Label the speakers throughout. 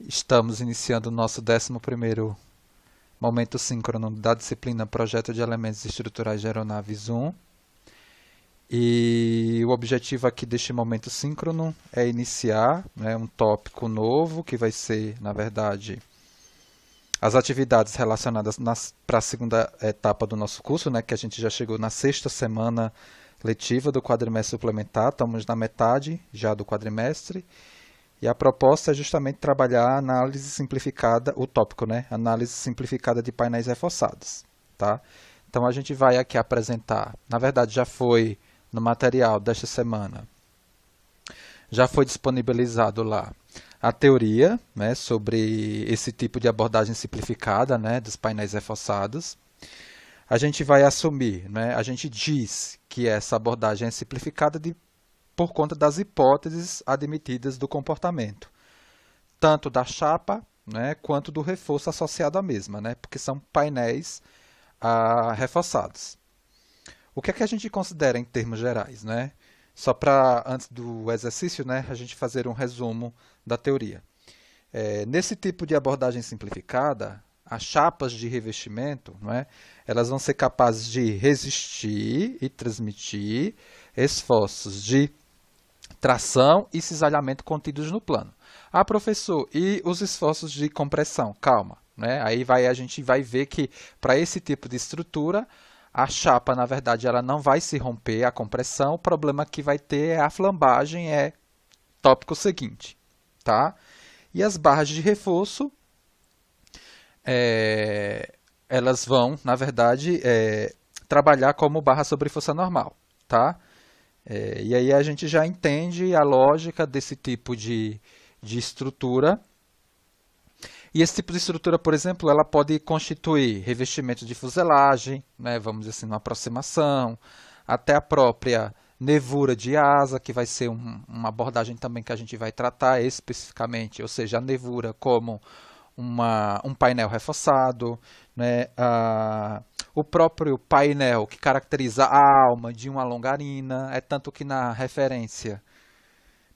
Speaker 1: Estamos iniciando o nosso 11º momento síncrono da disciplina Projeto de Elementos Estruturais de Aeronaves 1. E o objetivo aqui deste momento síncrono é iniciar, né, um tópico novo, que vai ser, na verdade, as atividades relacionadas para a segunda etapa do nosso curso, né, que a gente já chegou na 6ª semana letiva do quadrimestre suplementar, estamos na metade já do quadrimestre. E a proposta é justamente trabalhar a análise simplificada, o tópico, né? Análise simplificada de painéis reforçados, tá? Então a gente vai aqui apresentar, na verdade já foi no material desta semana, já foi disponibilizado lá a teoria, né, sobre esse tipo de abordagem simplificada, né, dos painéis reforçados. A gente vai assumir, né, a gente diz que essa abordagem é simplificada por conta das hipóteses admitidas do comportamento, tanto da chapa, né, quanto do reforço associado à mesma, né, porque são painéis reforçados. O que é que a gente considera em termos gerais, né? Só para, antes do exercício, né, a gente fazer um resumo da teoria. Nesse tipo de abordagem simplificada, as chapas de revestimento, não é, elas vão ser capazes de resistir e transmitir esforços de tração e cisalhamento contidos no plano. Ah, professor, e os esforços de compressão? Calma, né? Aí a gente vai ver que para esse tipo de estrutura, a chapa, na verdade, ela não vai se romper a compressão, o problema que vai ter é a flambagem, é tópico seguinte, tá? E as barras de reforço, elas vão, na verdade, trabalhar como barra sobre força normal, tá? E aí a gente já entende a lógica desse tipo de estrutura. E esse tipo de estrutura, por exemplo, ela pode constituir revestimento de fuselagem, né, vamos dizer assim, uma aproximação, até a própria nevura de asa, que vai ser uma abordagem também que a gente vai tratar especificamente, ou seja, a nevura como um painel reforçado, né, o próprio painel que caracteriza a alma de uma longarina, é tanto que na referência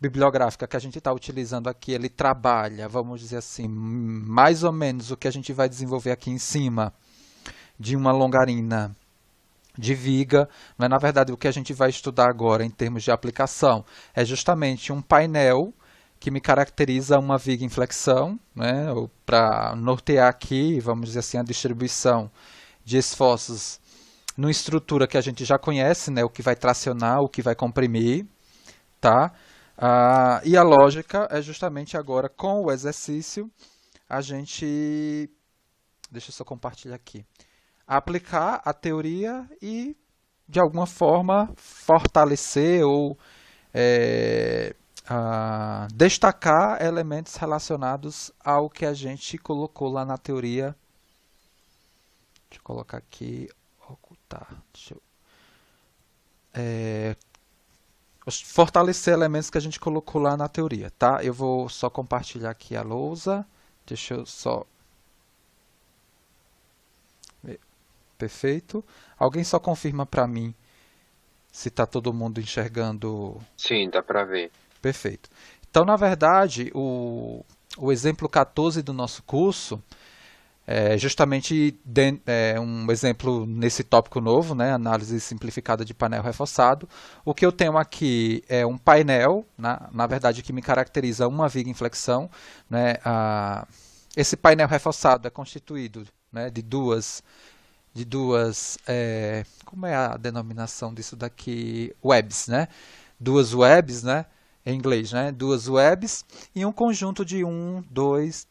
Speaker 1: bibliográfica que a gente está utilizando aqui, ele trabalha, vamos dizer assim, mais ou menos o que a gente vai desenvolver aqui em cima de uma longarina de viga. Mas, na verdade, o que a gente vai estudar agora em termos de aplicação é justamente um painel que me caracteriza uma viga em flexão, né, para nortear aqui, vamos dizer assim, a distribuição de esforços numa estrutura que a gente já conhece, né, o que vai tracionar, o que vai comprimir, tá? E a lógica é justamente agora com o exercício a gente, deixa eu só compartilhar aqui, aplicar a teoria e de alguma forma fortalecer ou destacar elementos relacionados ao que a gente colocou lá na teoria. Deixa eu colocar aqui, ocultar, fortalecer elementos que a gente colocou lá na teoria, tá? Eu vou só compartilhar aqui a lousa. Deixa eu só... Perfeito. Alguém só confirma para mim se está todo mundo enxergando.
Speaker 2: Sim, dá para ver.
Speaker 1: Perfeito. Então, na verdade, o exemplo 14 do nosso curso é justamente um exemplo nesse tópico novo, né, análise simplificada de painel reforçado. O que eu tenho aqui é um painel, na verdade, que me caracteriza uma viga em flexão. Né, esse painel reforçado é constituído, né, de duas, como é a denominação disso daqui? Webs, né? Duas webs, né? Em inglês, né? Duas webs e um conjunto de 2,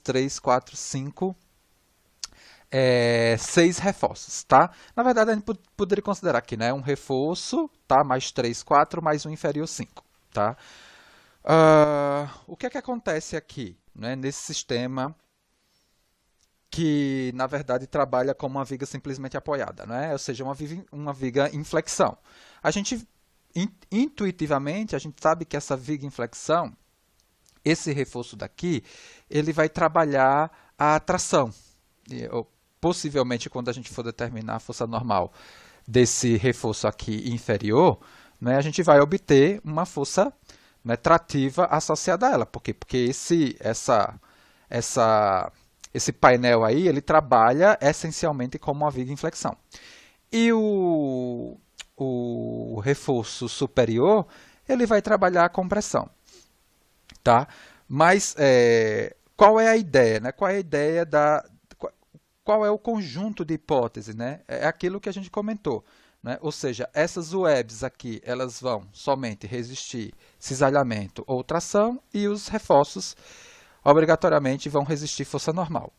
Speaker 1: 3, 4, 5, 6 reforços, tá? Na verdade, a gente poderia considerar aqui, né? Um reforço, tá? Mais 3, 4, mais um inferior 5, tá? O que é que acontece aqui, né? Nesse sistema que, na verdade, trabalha como uma viga simplesmente apoiada, né? Ou seja, uma viga em flexão. A gente, intuitivamente, a gente sabe que essa viga em flexão, esse reforço daqui, ele vai trabalhar a tração. Possivelmente, quando a gente for determinar a força normal desse reforço aqui inferior, né, a gente vai obter uma força né, trativa associada a ela. Por quê? Porque esse painel aí, ele trabalha essencialmente como uma viga em flexão. E o reforço superior, ele vai trabalhar a compressão. Tá? Mas qual é a ideia? Né? Qual é a ideia qual é o conjunto de hipóteses? Né? É aquilo que a gente comentou. Né? Ou seja, essas webs aqui, elas vão somente resistir cisalhamento ou tração e os reforços obrigatoriamente vão resistir força normal.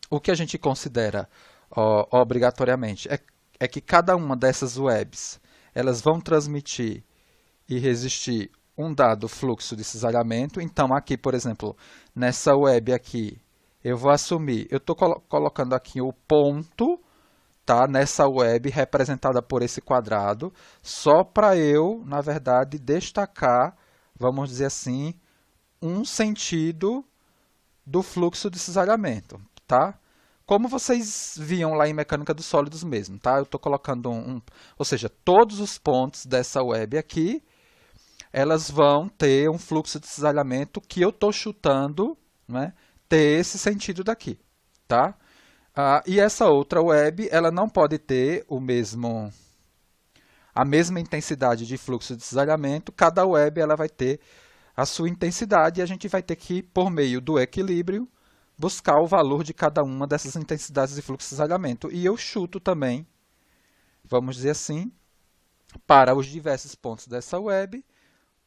Speaker 1: O que a gente considera obrigatoriamente é que cada uma dessas webs elas vão transmitir e resistir um dado fluxo de cisalhamento. Então, aqui, por exemplo, nessa web aqui, eu vou assumir, eu estou colocando aqui o ponto, tá, nessa web representada por esse quadrado, só para eu, na verdade, destacar, vamos dizer assim, um sentido do fluxo de cisalhamento, tá? Como vocês viam lá em mecânica dos sólidos mesmo, tá? Eu estou colocando ou seja, todos os pontos dessa web aqui, elas vão ter um fluxo de cisalhamento que eu estou chutando, né, ter esse sentido daqui, tá? E essa outra web, ela não pode ter a mesma intensidade de fluxo de cisalhamento. Cada web ela vai ter a sua intensidade e a gente vai ter que, por meio do equilíbrio, buscar o valor de cada uma dessas intensidades de fluxo de cisalhamento. E eu chuto também, vamos dizer assim, para os diversos pontos dessa web,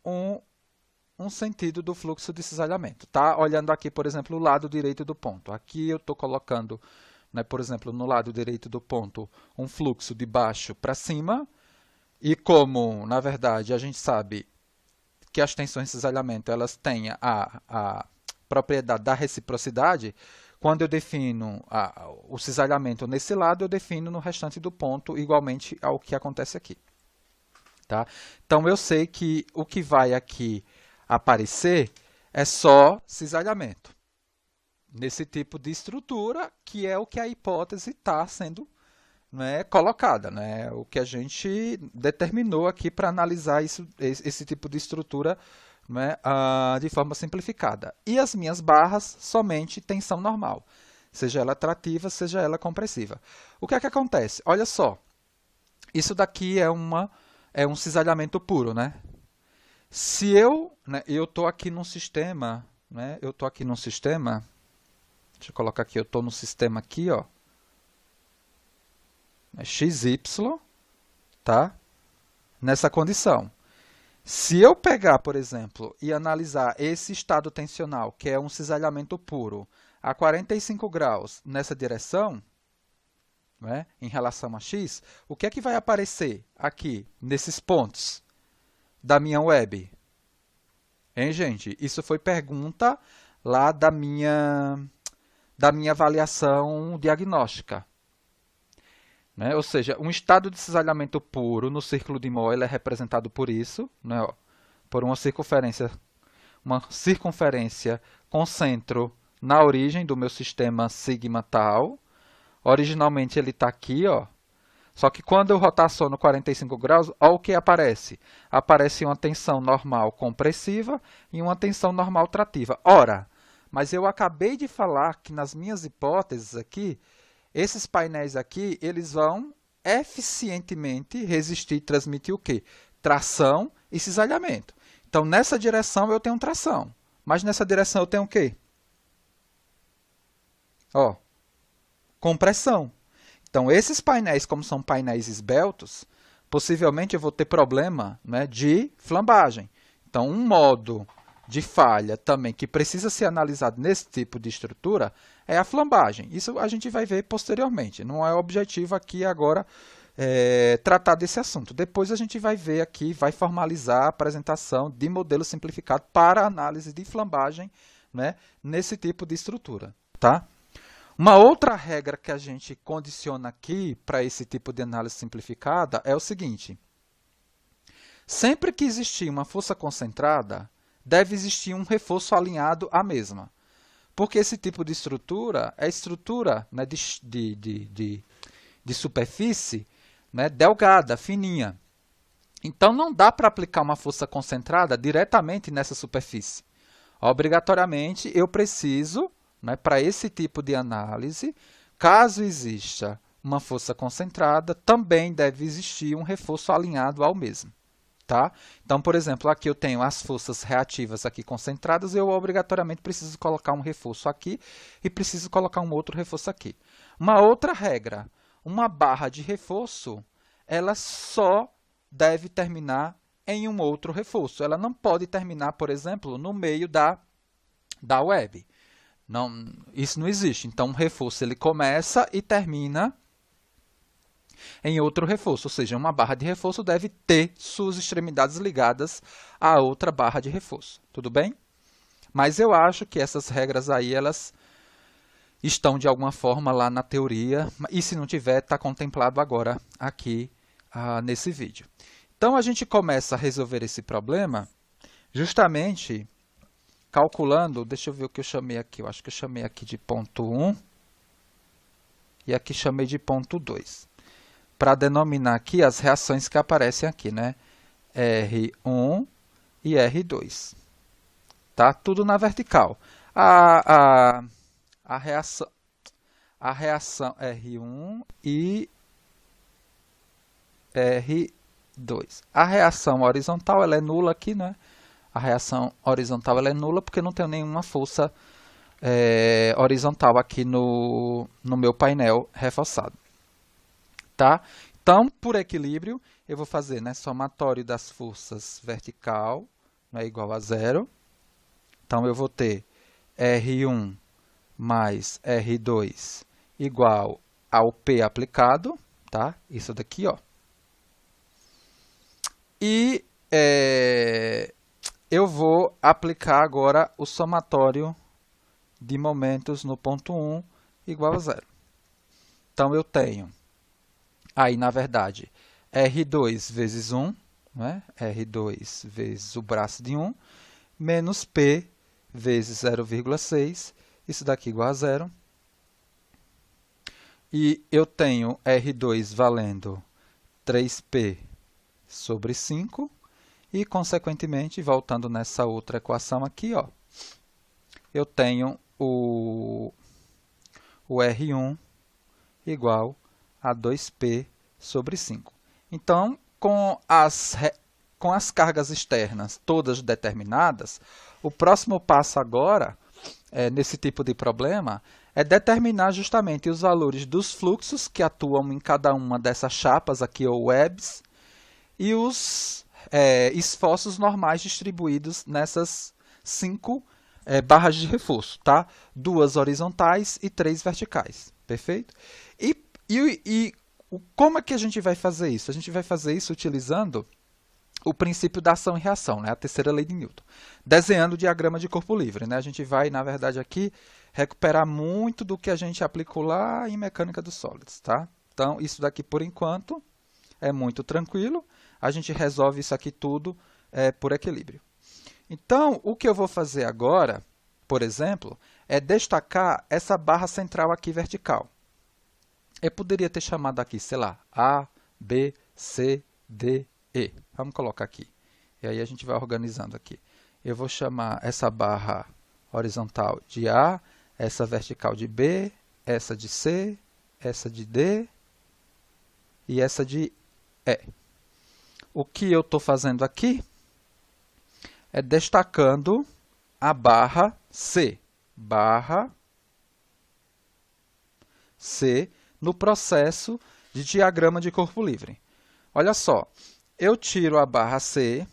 Speaker 1: um sentido do fluxo de cisalhamento. Tá? Olhando aqui, por exemplo, o lado direito do ponto. Aqui eu estou colocando, né, por exemplo, no lado direito do ponto, um fluxo de baixo para cima. E como, na verdade, a gente sabe que as tensões de cisalhamento elas têm a propriedade da reciprocidade, quando eu defino o cisalhamento nesse lado, eu defino no restante do ponto igualmente ao que acontece aqui. Tá? Então, eu sei que o que vai aqui aparecer é só cisalhamento. Nesse tipo de estrutura, que é o que a hipótese está sendo, né, colocada. Né? O que a gente determinou aqui para analisar esse tipo de estrutura, né, de forma simplificada. E as minhas barras, somente tensão normal. Seja ela trativa, seja ela compressiva. O que é que acontece? Olha só. Isso daqui é um cisalhamento puro, né? Se eu estou aqui num sistema, né? Eu estou aqui num sistema, deixa eu colocar aqui, eu estou no sistema aqui, ó, XY, tá? Nessa condição. Se eu pegar, por exemplo, e analisar esse estado tensional, que é um cisalhamento puro, a 45 graus nessa direção, né, em relação a x, o que é que vai aparecer aqui, nesses pontos da minha web? Hein, gente? Isso foi pergunta lá da minha avaliação diagnóstica. Né? Ou seja, um estado de cisalhamento puro no círculo de Moll é representado por isso, né, ó, por uma circunferência com centro na origem do meu sistema sigma tal. Originalmente ele está aqui, ó. Só que quando eu rotaciono 45 graus, olha o que aparece. Aparece uma tensão normal compressiva e uma tensão normal trativa. Ora, mas eu acabei de falar que nas minhas hipóteses aqui, esses painéis aqui, eles vão eficientemente resistir e transmitir o quê? Tração e cisalhamento. Então, nessa direção eu tenho tração. Mas nessa direção eu tenho o quê? Ó, compressão. Então, esses painéis, como são painéis esbeltos, possivelmente eu vou ter problema, né, de flambagem. Então, um modo de falha também que precisa ser analisado nesse tipo de estrutura é a flambagem. Isso a gente vai ver posteriormente. Não é objetivo aqui agora tratar desse assunto. Depois a gente vai ver aqui, vai formalizar a apresentação de modelo simplificado para análise de flambagem, né, nesse tipo de estrutura. Tá? Uma outra regra que a gente condiciona aqui para esse tipo de análise simplificada é o seguinte. Sempre que existir uma força concentrada, deve existir um reforço alinhado à mesma. Porque esse tipo de estrutura é estrutura, né, de superfície, né, delgada, fininha. Então, não dá para aplicar uma força concentrada diretamente nessa superfície. Obrigatoriamente, eu preciso, né, para esse tipo de análise, caso exista uma força concentrada, também deve existir um reforço alinhado ao mesmo. Tá? Então, por exemplo, aqui eu tenho as forças reativas aqui concentradas, eu obrigatoriamente preciso colocar um reforço aqui e preciso colocar um outro reforço aqui. Uma outra regra, uma barra de reforço, ela só deve terminar em um outro reforço. Ela não pode terminar, por exemplo, no meio da web. Não, isso não existe. Então, um reforço ele começa e termina em outro reforço, ou seja, uma barra de reforço deve ter suas extremidades ligadas a outra barra de reforço, tudo bem? Mas eu acho que essas regras aí, elas estão de alguma forma lá na teoria, e se não tiver, está contemplado agora aqui nesse vídeo. Então, a gente começa a resolver esse problema justamente calculando, deixa eu ver o que eu chamei aqui, eu acho que eu chamei aqui de ponto 1 e aqui chamei de ponto 2. Para denominar aqui as reações que aparecem aqui, né? R1 e R2. Tá? Tudo na vertical. A reação R1 e R2. A reação horizontal ela é nula aqui, né? A reação horizontal ela é nula porque não tem nenhuma força horizontal aqui no meu painel reforçado. Tá? Então, por equilíbrio, eu vou fazer, né, somatório das forças vertical, né, igual a zero. Então, eu vou ter R1 mais R2 igual ao P aplicado, tá? Isso daqui, ó. E eu vou aplicar agora o somatório de momentos no ponto 1 igual a zero. Então, eu tenho aí, na verdade, R2 vezes 1, né? R2 vezes o braço de 1, menos P vezes 0,6, isso daqui igual a zero. E eu tenho R2 valendo 3P sobre 5, e, consequentemente, voltando nessa outra equação aqui, ó, eu tenho o R1 igual a 2P sobre 5. Então, com as cargas externas todas determinadas, o próximo passo agora, nesse tipo de problema, é determinar justamente os valores dos fluxos que atuam em cada uma dessas chapas aqui, ou webs, e os esforços normais distribuídos nessas 5 barras de reforço, tá? 2 horizontais e 3 verticais, perfeito? E como é que a gente vai fazer isso? A gente vai fazer isso utilizando o princípio da ação e reação, né? A terceira lei de Newton. Desenhando o diagrama de corpo livre, né? A gente vai, na verdade, aqui recuperar muito do que a gente aplicou lá em mecânica dos sólidos, tá? Então, isso daqui, por enquanto, é muito tranquilo. A gente resolve isso aqui tudo por equilíbrio. Então, o que eu vou fazer agora, por exemplo, é destacar essa barra central aqui vertical. Eu poderia ter chamado aqui, sei lá, A, B, C, D, E. Vamos colocar aqui. E aí a gente vai organizando aqui. Eu vou chamar essa barra horizontal de A, essa vertical de B, essa de C, essa de D e essa de E. O que eu estou fazendo aqui é destacando a barra C. Barra C no processo de diagrama de corpo livre. Olha só, eu tiro a barra C,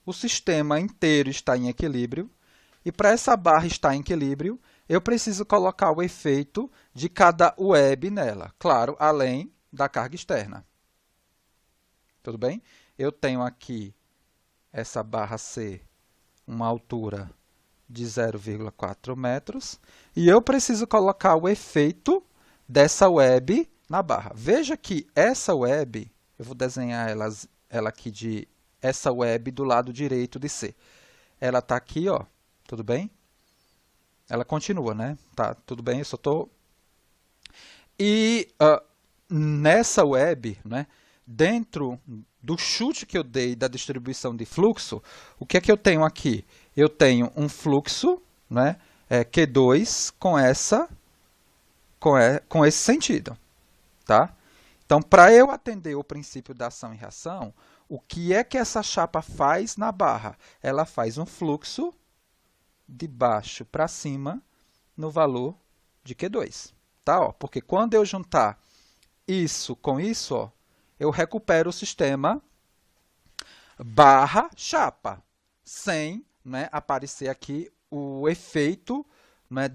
Speaker 1: o sistema inteiro está em equilíbrio, e para essa barra estar em equilíbrio, eu preciso colocar o efeito de cada web nela, claro, além da carga externa. Tudo bem? Eu tenho aqui essa barra C, uma altura de 0,4 metros, e eu preciso colocar o efeito dessa web na barra. Veja que essa web, eu vou desenhar ela aqui de essa web do lado direito de C. Ela está aqui, ó, tudo bem? Ela continua, né? Tá, tudo bem, eu só estou... E nessa web, né, dentro do chute que eu dei da distribuição de fluxo, o que é que eu tenho aqui? Eu tenho um fluxo, né, Q2 com esse sentido. Tá? Então, para eu atender o princípio da ação e reação, o que é que essa chapa faz na barra? Ela faz um fluxo de baixo para cima no valor de Q2. Tá? Ó, porque quando eu juntar isso com isso, ó, eu recupero o sistema barra chapa, sem, né, aparecer aqui o efeito, né,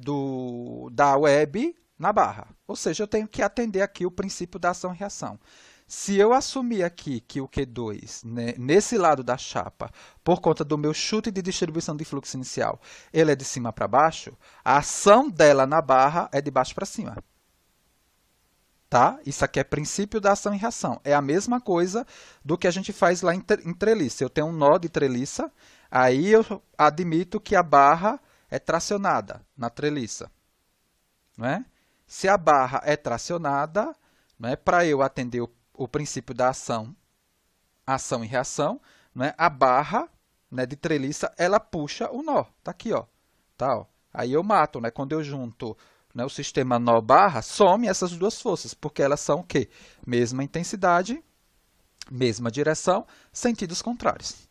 Speaker 1: da web na barra. Ou seja, eu tenho que atender aqui o princípio da ação e reação. Se eu assumir aqui que o Q2, né, nesse lado da chapa, por conta do meu chute de distribuição de fluxo inicial, ele é de cima para baixo, a ação dela na barra é de baixo para cima. Tá? Isso aqui é princípio da ação e reação. É a mesma coisa do que a gente faz lá em treliça. Eu tenho um nó de treliça, aí eu admito que a barra é tracionada na treliça. Não é? Se a barra é tracionada, não é, para eu atender o princípio da ação e reação, não é, a barra, né, de treliça, ela puxa o nó. Tá aqui, ó. Tá, ó. Aí eu mato, né? Quando eu junto, né, o sistema nó-barra, some essas duas forças, porque elas são o quê? Mesma intensidade, mesma direção, sentidos contrários.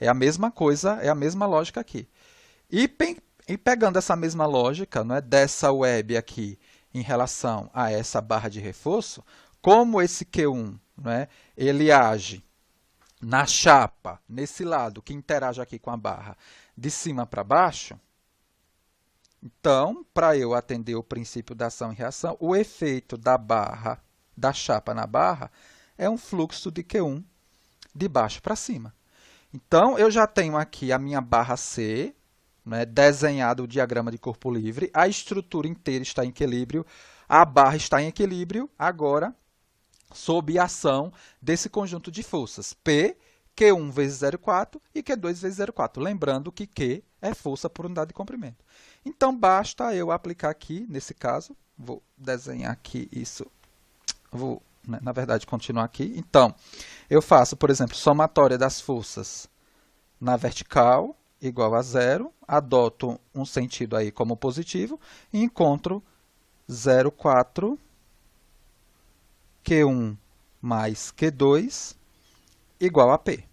Speaker 1: É a mesma coisa, é a mesma lógica aqui. E pegando essa mesma lógica, né, dessa web aqui em relação a essa barra de reforço, como esse Q1, né, ele age na chapa, nesse lado que interage aqui com a barra, de cima para baixo, então, para eu atender o princípio da ação e reação, o efeito da chapa na barra é um fluxo de Q1 de baixo para cima. Então, eu já tenho aqui a minha barra C, né, desenhado o diagrama de corpo livre, a estrutura inteira está em equilíbrio, a barra está em equilíbrio, agora, sob a ação desse conjunto de forças, P, Q1 vezes 0,4 e Q2 vezes 0,4. Lembrando que Q é força por unidade de comprimento. Então, basta eu aplicar aqui, nesse caso, vou desenhar aqui isso, vou, né, na verdade, continuar aqui. Então, eu faço, por exemplo, somatória das forças na vertical, igual a 0, adoto um sentido aí como positivo e encontro 0,4 Q1 mais Q2 igual a P.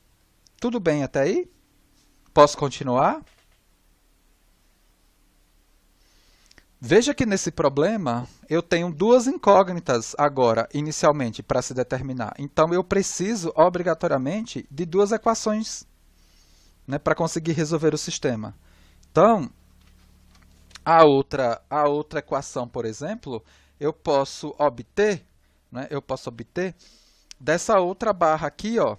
Speaker 1: Tudo bem até aí? Posso continuar? Veja que nesse problema eu tenho duas incógnitas agora, inicialmente, para se determinar. Então, eu preciso, obrigatoriamente, de duas equações, né, para conseguir resolver o sistema. Então, a outra equação, por exemplo, eu posso obter, né, dessa outra barra aqui, ó,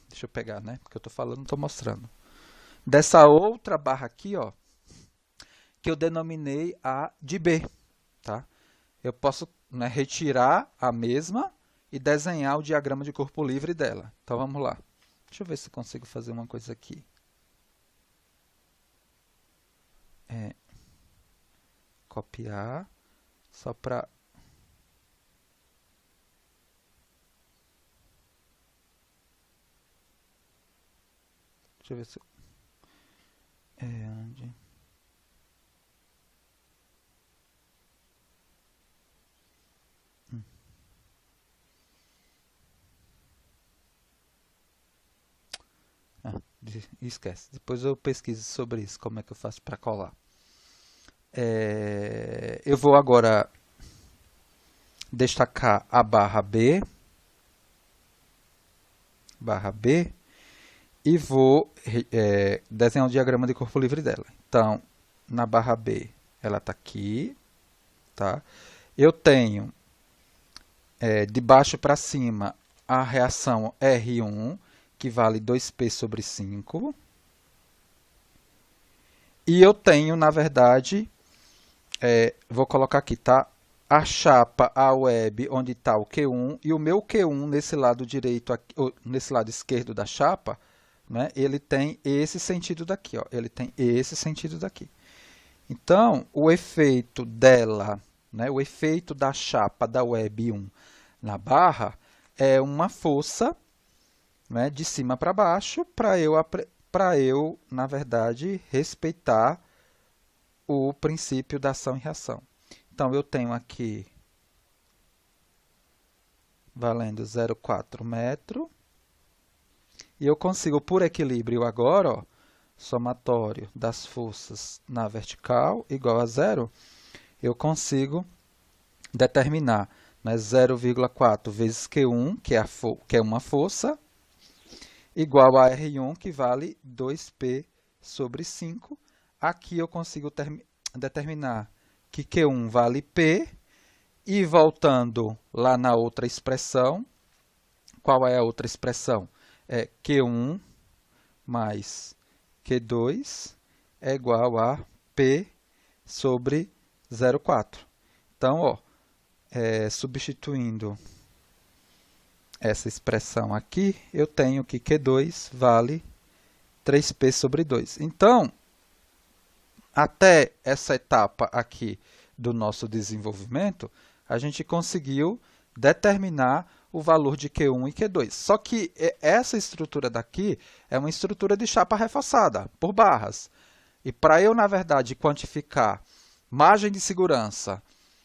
Speaker 1: deixa eu pegar, né, porque eu estou falando, não estou mostrando. Dessa outra barra aqui, ó, que eu denominei a de B, tá? Eu posso, né, retirar a mesma e desenhar o diagrama de corpo livre dela. Então, vamos lá. Deixa eu ver se consigo fazer uma coisa aqui. Copiar, só para... Deixa eu ver se... onde... esquece. Depois eu pesquiso sobre isso, como é que eu faço para colar. Eu vou agora destacar a barra B, e vou desenhar um diagrama de corpo livre dela. Então, na barra B, ela está aqui, tá? Eu tenho, de baixo para cima, a reação R1, que vale 2P sobre 5. E eu tenho, na verdade, vou colocar aqui, tá? A chapa, a web, onde está o Q1, e o meu Q1 nesse lado direito, aqui, nesse lado esquerdo da chapa, né, ele tem esse sentido daqui, ó, ele tem esse sentido daqui. Então, o efeito dela né, o efeito da chapa da web 1 na barra é uma força, né, de cima para baixo para eu, na verdade, respeitar o princípio da ação e reação. Então, eu tenho aqui valendo 0,4 metro. E eu consigo, por equilíbrio agora, ó, somatório das forças na vertical igual a zero, eu consigo determinar, né, 0,4 vezes Q1, que é uma força, igual a R1, que vale 2P sobre 5. Aqui eu consigo determinar que Q1 vale P, e voltando lá na outra expressão, qual é a outra expressão? É Q1 mais Q2 é igual a P sobre 0,4. Então, ó, substituindo essa expressão aqui, eu tenho que Q2 vale 3P sobre 2. Então, até essa etapa aqui do nosso desenvolvimento, a gente conseguiu determinar o valor de Q1 e Q2. Só que essa estrutura daqui é uma estrutura de chapa reforçada, por barras. E para eu, na verdade, quantificar margem de segurança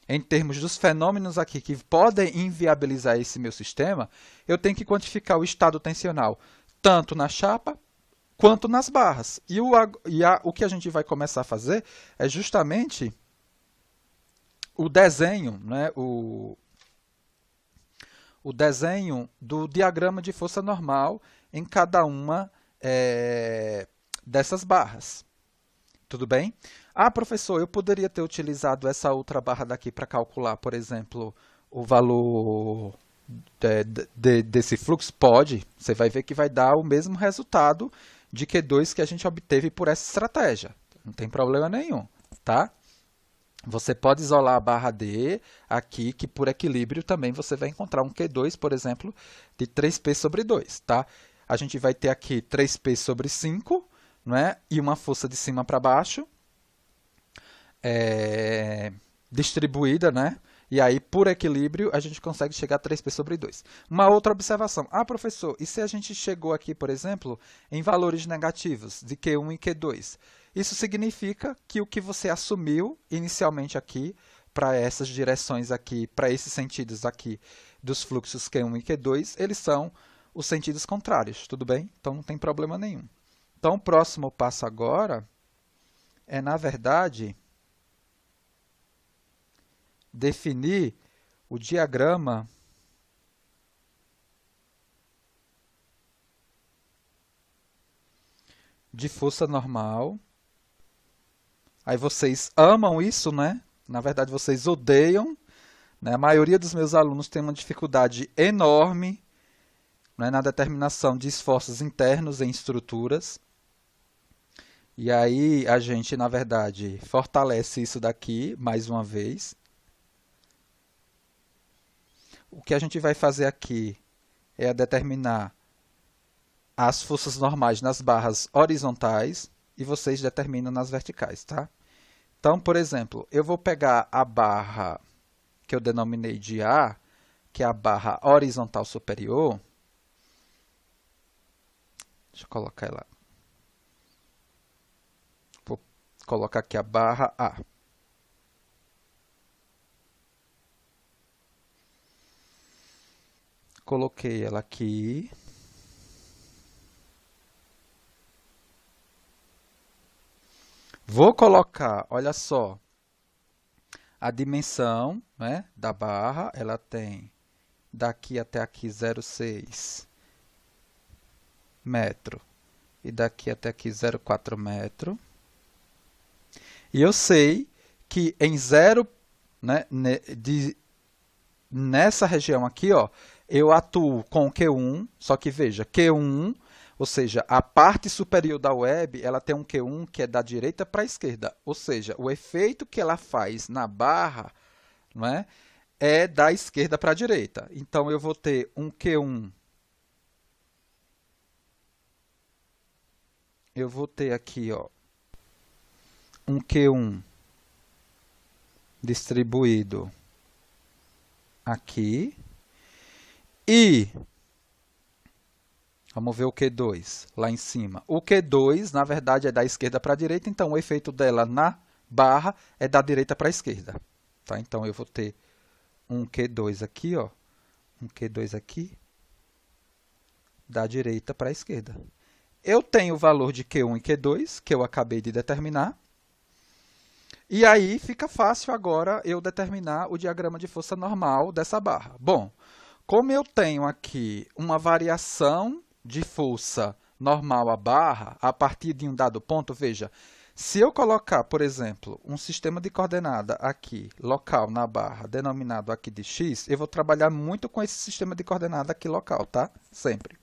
Speaker 1: em termos dos fenômenos aqui que podem inviabilizar esse meu sistema, eu tenho que quantificar o estado tensional tanto na chapa quanto nas barras. E o que a gente vai começar a fazer é justamente o desenho, né, o desenho do diagrama de força normal em cada uma dessas barras. Tudo bem? Ah, professor, eu poderia ter utilizado essa outra barra daqui para calcular, por exemplo, o valor desse fluxo? Pode. Você vai ver que vai dar o mesmo resultado de Q2 que a gente obteve por essa estratégia. Não tem problema nenhum, tá? Você pode isolar a barra D aqui, que por equilíbrio também você vai encontrar um Q2, por exemplo, de 3P sobre 2, tá? A gente vai ter aqui 3P sobre 5, não é? E uma força de cima para baixo, distribuída, né? E aí, por equilíbrio, a gente consegue chegar a 3P sobre 2. Uma outra observação. Ah, professor, e se a gente chegou aqui, por exemplo, em valores negativos de Q1 e Q2? Isso significa que o que você assumiu inicialmente aqui, para essas direções aqui, para esses sentidos aqui dos fluxos Q1 e Q2, eles são os sentidos contrários, tudo bem? Então, não tem problema nenhum. Então, o próximo passo agora é, na verdade, definir o diagrama de força normal. Aí vocês amam isso, né? Na verdade, vocês odeiam, né? A maioria dos meus alunos tem uma dificuldade enorme, né, na determinação de esforços internos em estruturas. E aí a gente, na verdade, fortalece isso daqui mais uma vez. O que a gente vai fazer aqui é determinar as forças normais nas barras horizontais e vocês determinam nas verticais, tá? Então, por exemplo, eu vou pegar a barra que eu denominei de A, que é a barra horizontal superior. Deixa eu colocar ela. Vou colocar aqui a barra A. Coloquei ela aqui. Vou colocar, olha só, a dimensão, né, da barra. Ela tem daqui até aqui 0,6 metro e daqui até aqui 0,4 metro. E eu sei que em 0, né, nessa região aqui, ó, eu atuo com Q1, só que veja, Q1, ou seja, a parte superior da web, ela tem um Q1 que é da direita para a esquerda, ou seja, o efeito que ela faz na barra, não é, é da esquerda para a direita. Então, eu vou ter um Q1, eu vou ter aqui, ó, um Q1 distribuído aqui. E vamos ver o Q2 lá em cima. O Q2, na verdade, é da esquerda para a direita, então o efeito dela na barra é da direita para a esquerda. Tá? Então, eu vou ter um Q2 aqui, ó, um Q2 aqui, da direita para a esquerda. Eu tenho o valor de Q1 e Q2, que eu acabei de determinar. E aí fica fácil agora eu determinar o diagrama de força normal dessa barra. Bom, como eu tenho aqui uma variação de força normal à barra, a partir de um dado ponto, veja, se eu colocar, por exemplo, um sistema de coordenada aqui, local, na barra, denominado aqui de x, eu vou trabalhar muito com esse sistema de coordenada aqui local, tá? Sempre.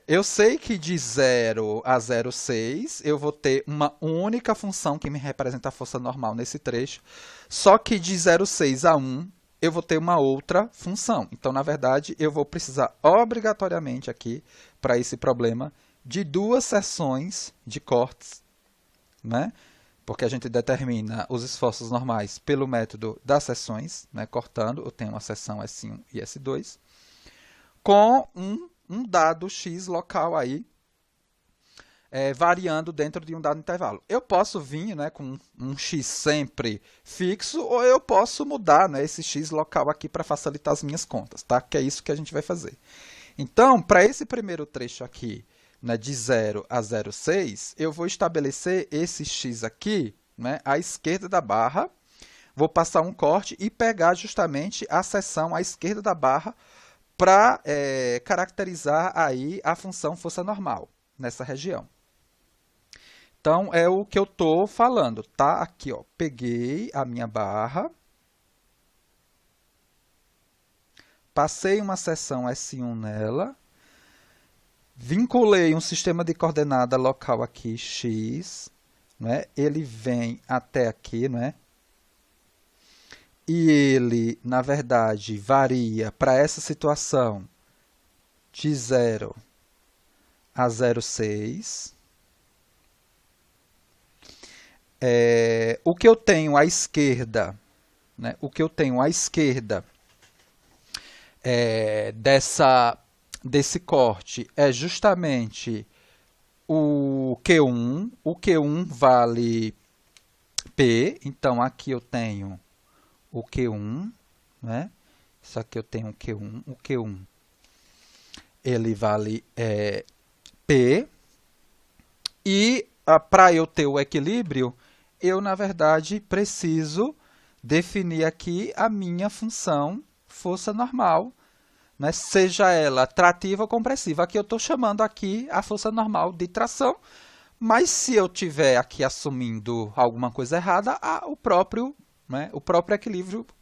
Speaker 1: Eu sei que de 0 a 0,6 eu vou ter uma única função que me representa a força normal nesse trecho, só que de 0,6 a 1 eu vou ter uma outra função. Então, na verdade, eu vou precisar obrigatoriamente aqui, para esse problema, de duas seções de cortes, né? Porque a gente determina os esforços normais pelo método das seções, né? Cortando, eu tenho uma seção S1 e S2, com um dado x local aí, variando dentro de um dado intervalo. Eu posso vir, né, com um x sempre fixo, ou eu posso mudar, né, esse x local aqui para facilitar as minhas contas, tá? Que é isso que a gente vai fazer. Então, para esse primeiro trecho aqui, né, de 0 a 0,6, eu vou estabelecer esse x aqui, né, à esquerda da barra, vou passar um corte e pegar justamente a seção à esquerda da barra para caracterizar aí a função força normal nessa região. Então, é o que eu estou falando, tá? Aqui, ó, peguei a minha barra, passei uma seção S1 nela, vinculei um sistema de coordenada local aqui, x, né? Ele vem até aqui, né? E ele, na verdade, varia para essa situação de 0 a 0,6. O que eu tenho à esquerda, né? O que eu tenho à esquerda desse corte é justamente o Q1. O Q1 vale P, então aqui eu tenho o Q1, né? Isso aqui eu tenho o Q1. O Q1 ele vale P. E para eu ter o equilíbrio, eu, na verdade, preciso definir aqui a minha função força normal, né? Seja ela trativa ou compressiva. Aqui eu estou chamando aqui a força normal de tração, mas se eu estiver aqui assumindo alguma coisa errada, o próprio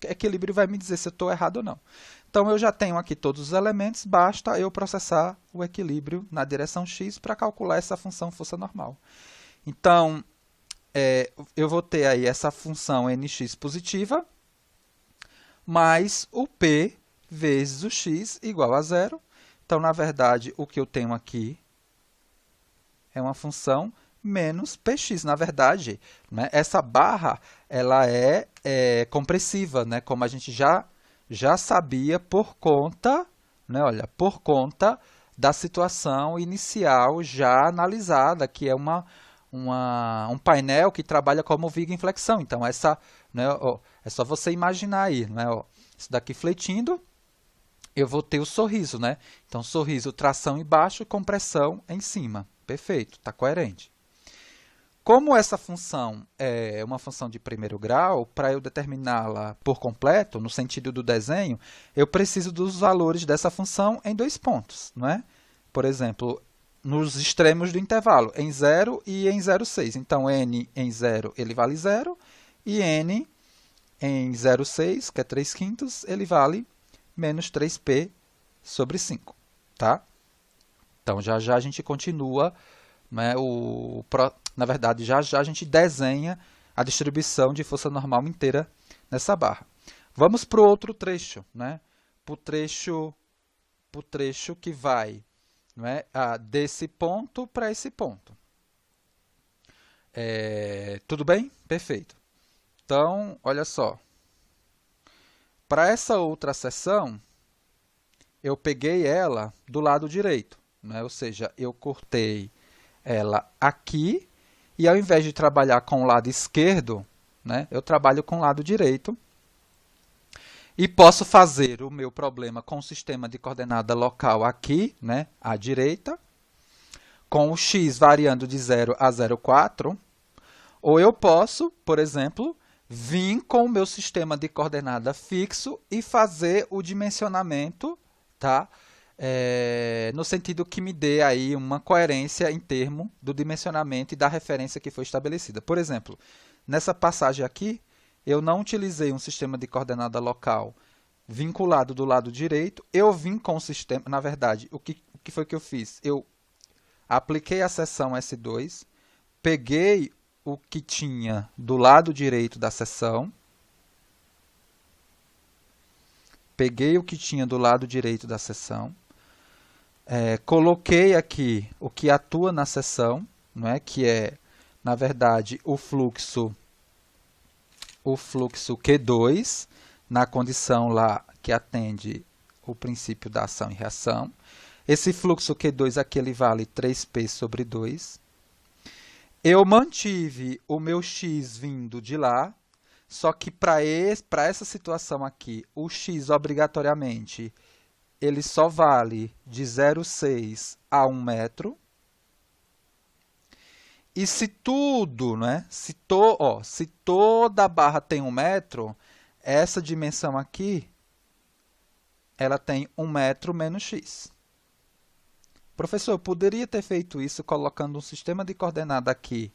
Speaker 1: equilíbrio vai me dizer se eu estou errado ou não. Então, eu já tenho aqui todos os elementos, basta eu processar o equilíbrio na direção x para calcular essa função força normal. Então, eu vou ter aí essa função nx positiva, mais o p vezes o x igual a zero. Então, na verdade, o que eu tenho aqui é uma função menos px. Na verdade, né, essa barra ela é compressiva, né, como a gente já sabia por conta, né, olha, por conta da situação inicial já analisada, que é um painel que trabalha como viga em flexão. Então, né, ó, é só você imaginar aí, né, ó, isso daqui fletindo, eu vou ter o sorriso, né? Então, sorriso, tração embaixo, compressão em cima. Perfeito, está coerente. Como essa função é uma função de primeiro grau, para eu determiná-la por completo, no sentido do desenho, eu preciso dos valores dessa função em dois pontos, não é? Por exemplo, nos extremos do intervalo, em 0 e em 0,6. Então, n em 0 ele vale 0, e n em 0,6, que é 3/5, ele vale menos 3p sobre 5. Tá? Então, já a gente continua, né, na verdade, já a gente desenha a distribuição de força normal inteira nessa barra. Vamos para o outro trecho, né? Para o trecho que vai, né, desse ponto para esse ponto. Tudo bem? Perfeito. Então, olha só. Para essa outra seção, eu peguei ela do lado direito, né? Ou seja, eu cortei ela aqui e ao invés de trabalhar com o lado esquerdo, né, eu trabalho com o lado direito e posso fazer o meu problema com o sistema de coordenada local aqui, né, à direita, com o x variando de 0 a 0,4, ou eu posso, por exemplo, vir com o meu sistema de coordenada fixo e fazer o dimensionamento, tá? No sentido que me dê aí uma coerência em termos do dimensionamento e da referência que foi estabelecida. Por exemplo, nessa passagem aqui, eu não utilizei um sistema de coordenada local vinculado do lado direito, eu vim com o sistema, na verdade, o que foi que eu fiz? Eu apliquei a seção S2, peguei o que tinha do lado direito da seção, coloquei aqui o que atua na seção, não é? Que é, na verdade, o fluxo Q2, na condição lá que atende o princípio da ação e reação. Esse fluxo Q2 aqui ele vale 3P sobre 2. Eu mantive o meu x vindo de lá, só que para essa situação aqui, o x obrigatoriamente ele só vale de 0,6 a 1 metro. E se tudo, né, se toda a barra tem 1 metro, essa dimensão aqui, ela tem 1 metro menos x. Professor, eu poderia ter feito isso colocando um sistema de coordenada aqui,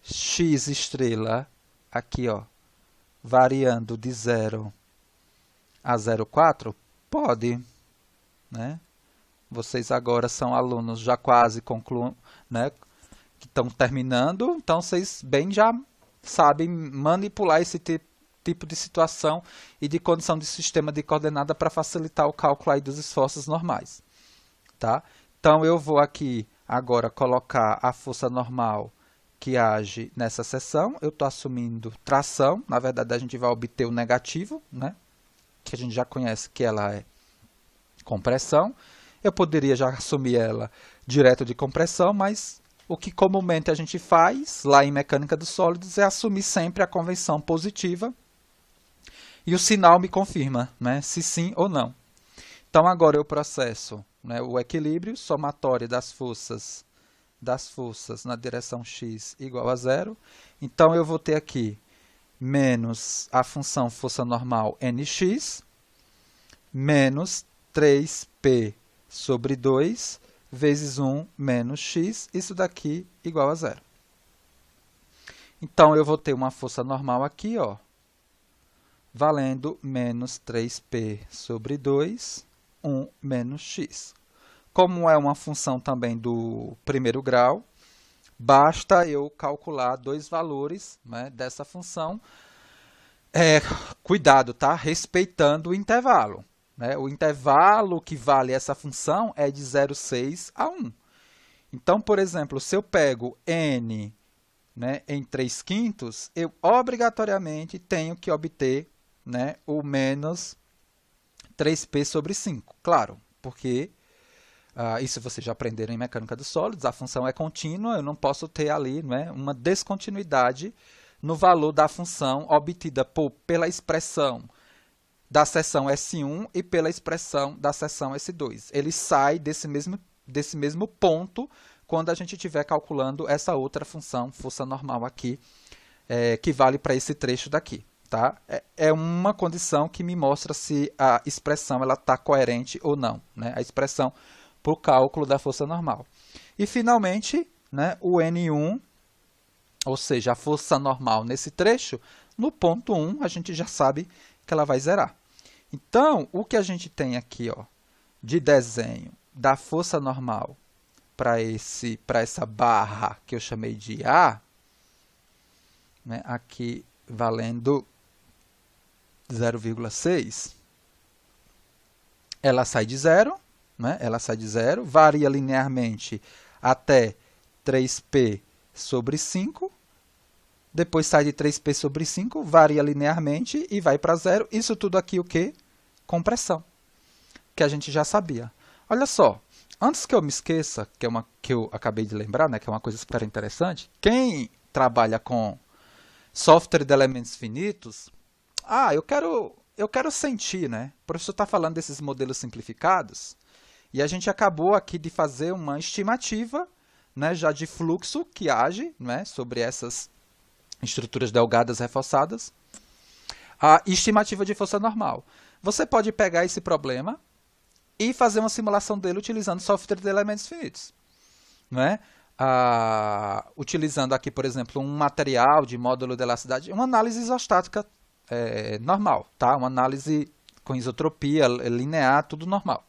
Speaker 1: x estrela, aqui, ó, variando de 0 a 0,4? Pode, né? Vocês agora são alunos já quase né, que estão terminando, então vocês bem já sabem manipular esse tipo de situação e de condição de sistema de coordenada para facilitar o cálculo aí dos esforços normais. Tá? Então, eu vou aqui agora colocar a força normal que age nessa seção. Eu estou assumindo tração. Na verdade, a gente vai obter o negativo, né? Que a gente já conhece que ela é compressão. Eu poderia já assumir ela direto de compressão, mas o que comumente a gente faz lá em mecânica dos sólidos é assumir sempre a convenção positiva e o sinal me confirma, né? Se sim ou não. Então, agora eu processo, né, o equilíbrio somatório das forças na direção x igual a 0. Então, eu vou ter aqui menos a função força normal nx, menos 3p sobre 2, vezes 1 menos x, isso daqui igual a 0. Então, eu vou ter uma força normal aqui, ó, valendo menos 3p sobre 2, 1 menos x. Como é uma função também do primeiro grau, basta eu calcular dois valores, né, dessa função. Cuidado, tá? Respeitando o intervalo. Né? O intervalo que vale essa função é de 0,6 a 1. Então, por exemplo, se eu pego n, né, em 3/5, eu obrigatoriamente tenho que obter, né, o menos 3p sobre 5. Claro, porque isso vocês já aprenderam em mecânica dos sólidos, a função é contínua, eu não posso ter ali, né, uma descontinuidade no valor da função obtida pela expressão da seção S1 e pela expressão da seção S2. Ele sai desse mesmo ponto quando a gente estiver calculando essa outra função, força normal aqui, que vale para esse trecho daqui. Tá? É uma condição que me mostra se a expressão está coerente ou não, né? A expressão para o cálculo da força normal. E, finalmente, né, o N1, ou seja, a força normal nesse trecho, no ponto 1, a gente já sabe que ela vai zerar. Então, o que a gente tem aqui, ó, de desenho da força normal para essa barra que eu chamei de A, né, aqui valendo 0,6, ela sai de 0, né? Ela sai de 0, varia linearmente até 3p sobre 5, depois sai de 3p sobre 5, varia linearmente e vai para zero. Isso tudo aqui o quê? Compressão, que a gente já sabia. Olha só, antes que eu me esqueça, que é uma que eu acabei de lembrar, né, que é uma coisa super interessante, quem trabalha com software de elementos finitos, eu quero sentir, né? O professor está falando desses modelos simplificados, e a gente acabou aqui de fazer uma estimativa, né, já de fluxo que age, né, sobre essas estruturas delgadas reforçadas, a estimativa de força normal. Você pode pegar esse problema e fazer uma simulação dele utilizando software de elementos finitos, né? Utilizando aqui, por exemplo, um material de módulo de elasticidade, uma análise isostática normal, tá? Uma análise com isotropia, linear, tudo normal.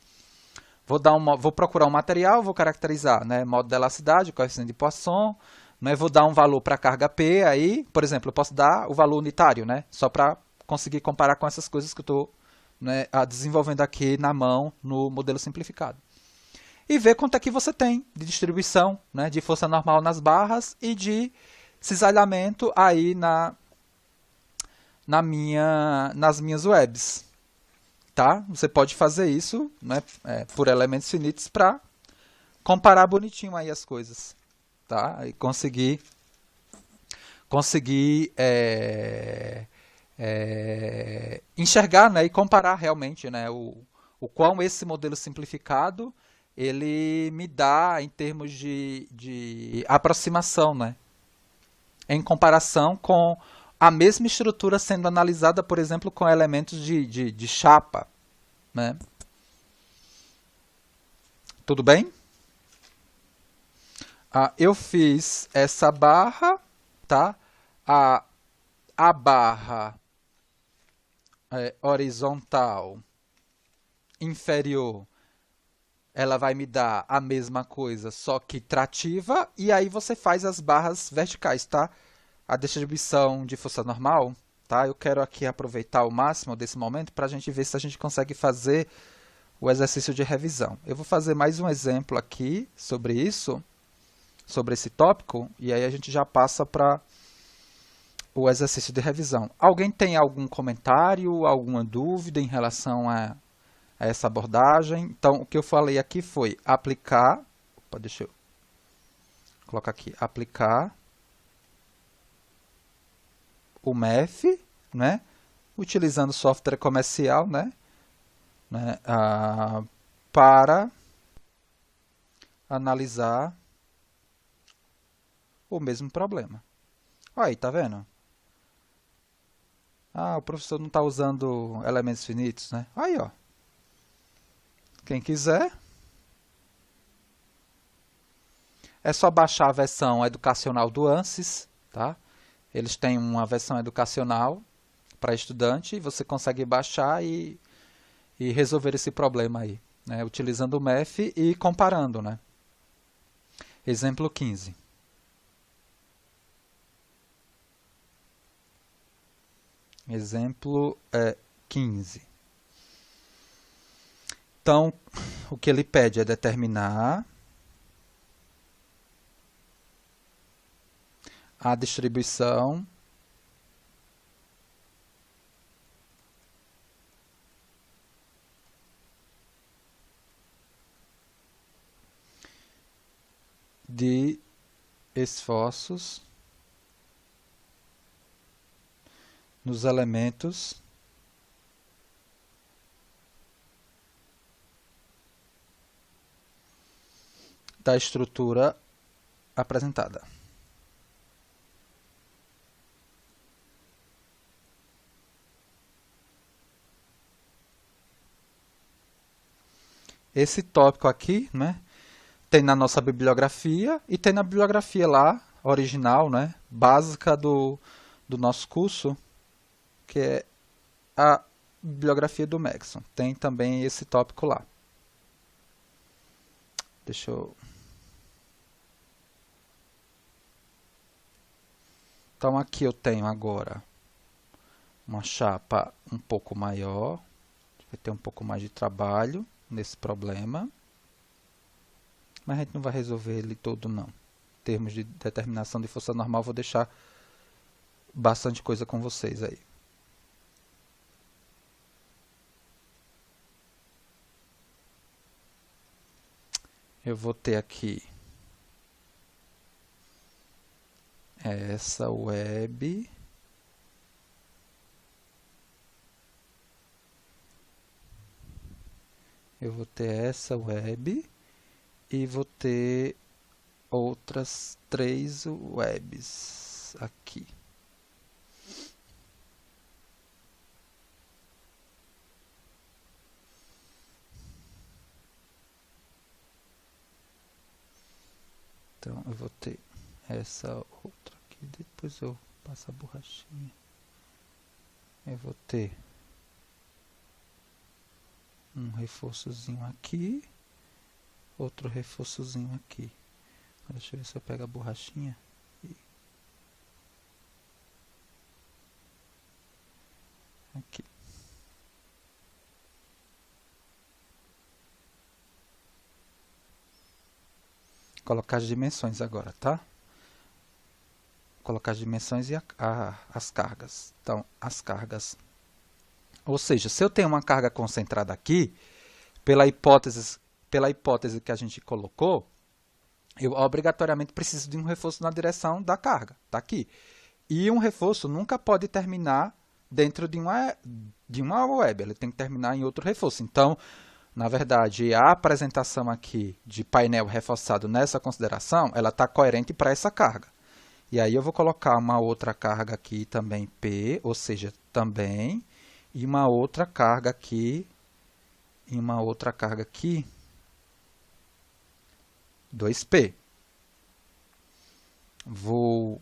Speaker 1: Vou procurar um material, vou caracterizar, né, modo de elasticidade, coeficiente de Poisson, né, vou dar um valor para a carga P, aí, por exemplo, eu posso dar o valor unitário, né, só para conseguir comparar com essas coisas que eu estou, né, desenvolvendo aqui na mão no modelo simplificado. E ver quanto é que você tem de distribuição, né, de força normal nas barras e de cisalhamento aí nas minhas webs. Tá? Você pode fazer isso, né, por elementos finitos para comparar bonitinho aí as coisas, tá? E conseguir enxergar, né, e comparar realmente, né, o quão esse modelo simplificado ele me dá em termos de aproximação, né, em comparação com a mesma estrutura sendo analisada, por exemplo, com elementos de chapa, né? Tudo bem? Eu fiz essa barra, tá? A barra horizontal inferior, ela vai me dar a mesma coisa, só que trativa, e aí você faz as barras verticais, tá? A distribuição de força normal, tá? Eu quero aqui aproveitar o máximo desse momento para a gente ver se a gente consegue fazer o exercício de revisão. Eu vou fazer mais um exemplo aqui sobre isso, sobre esse tópico, e aí a gente já passa para o exercício de revisão. Alguém tem algum comentário, alguma dúvida em relação a essa abordagem? Então, o que eu falei aqui foi aplicar, deixa eu colocar aqui, aplicar o MEF, né, utilizando software comercial, né, para analisar o mesmo problema. Aí, tá vendo? O professor não está usando elementos finitos, né? Aí, ó. Quem quiser, é só baixar a versão educacional do ANSYS, tá? Eles têm uma versão educacional para estudante, e você consegue baixar e resolver esse problema aí, né? Utilizando o MEF e comparando, né? Exemplo 15. Exemplo 15. Então, o que ele pede é determinar a distribuição de esforços nos elementos da estrutura apresentada. Esse tópico aqui, né, tem na nossa bibliografia e tem na bibliografia lá, original, né, básica do nosso curso, que é a bibliografia do Maxon. Tem também esse tópico lá. Deixa eu... Então, aqui eu tenho agora uma chapa um pouco maior, vai ter um pouco mais de trabalho nesse problema, mas a gente não vai resolver ele todo não. Em termos de determinação de força normal, vou deixar bastante coisa com vocês aí. Eu vou ter aqui essa web. Eu vou ter essa web e vou ter outras 3 webs aqui. Então, eu vou ter essa outra aqui, depois eu passo a borrachinha. Eu vou ter um reforçozinho aqui, outro reforçozinho aqui. Deixa eu ver se eu pego a borrachinha. Aqui. Colocar as dimensões agora, tá? Colocar as dimensões e as cargas. Então, as cargas. Ou seja, se eu tenho uma carga concentrada aqui, pela hipótese que a gente colocou, eu obrigatoriamente preciso de um reforço na direção da carga, tá aqui. E um reforço nunca pode terminar dentro de uma web, ele tem que terminar em outro reforço. Então, na verdade, a apresentação aqui de painel reforçado nessa consideração, ela está coerente para essa carga. E aí eu vou colocar uma outra carga aqui também P, ou seja, também, e uma outra carga aqui, 2P. Vou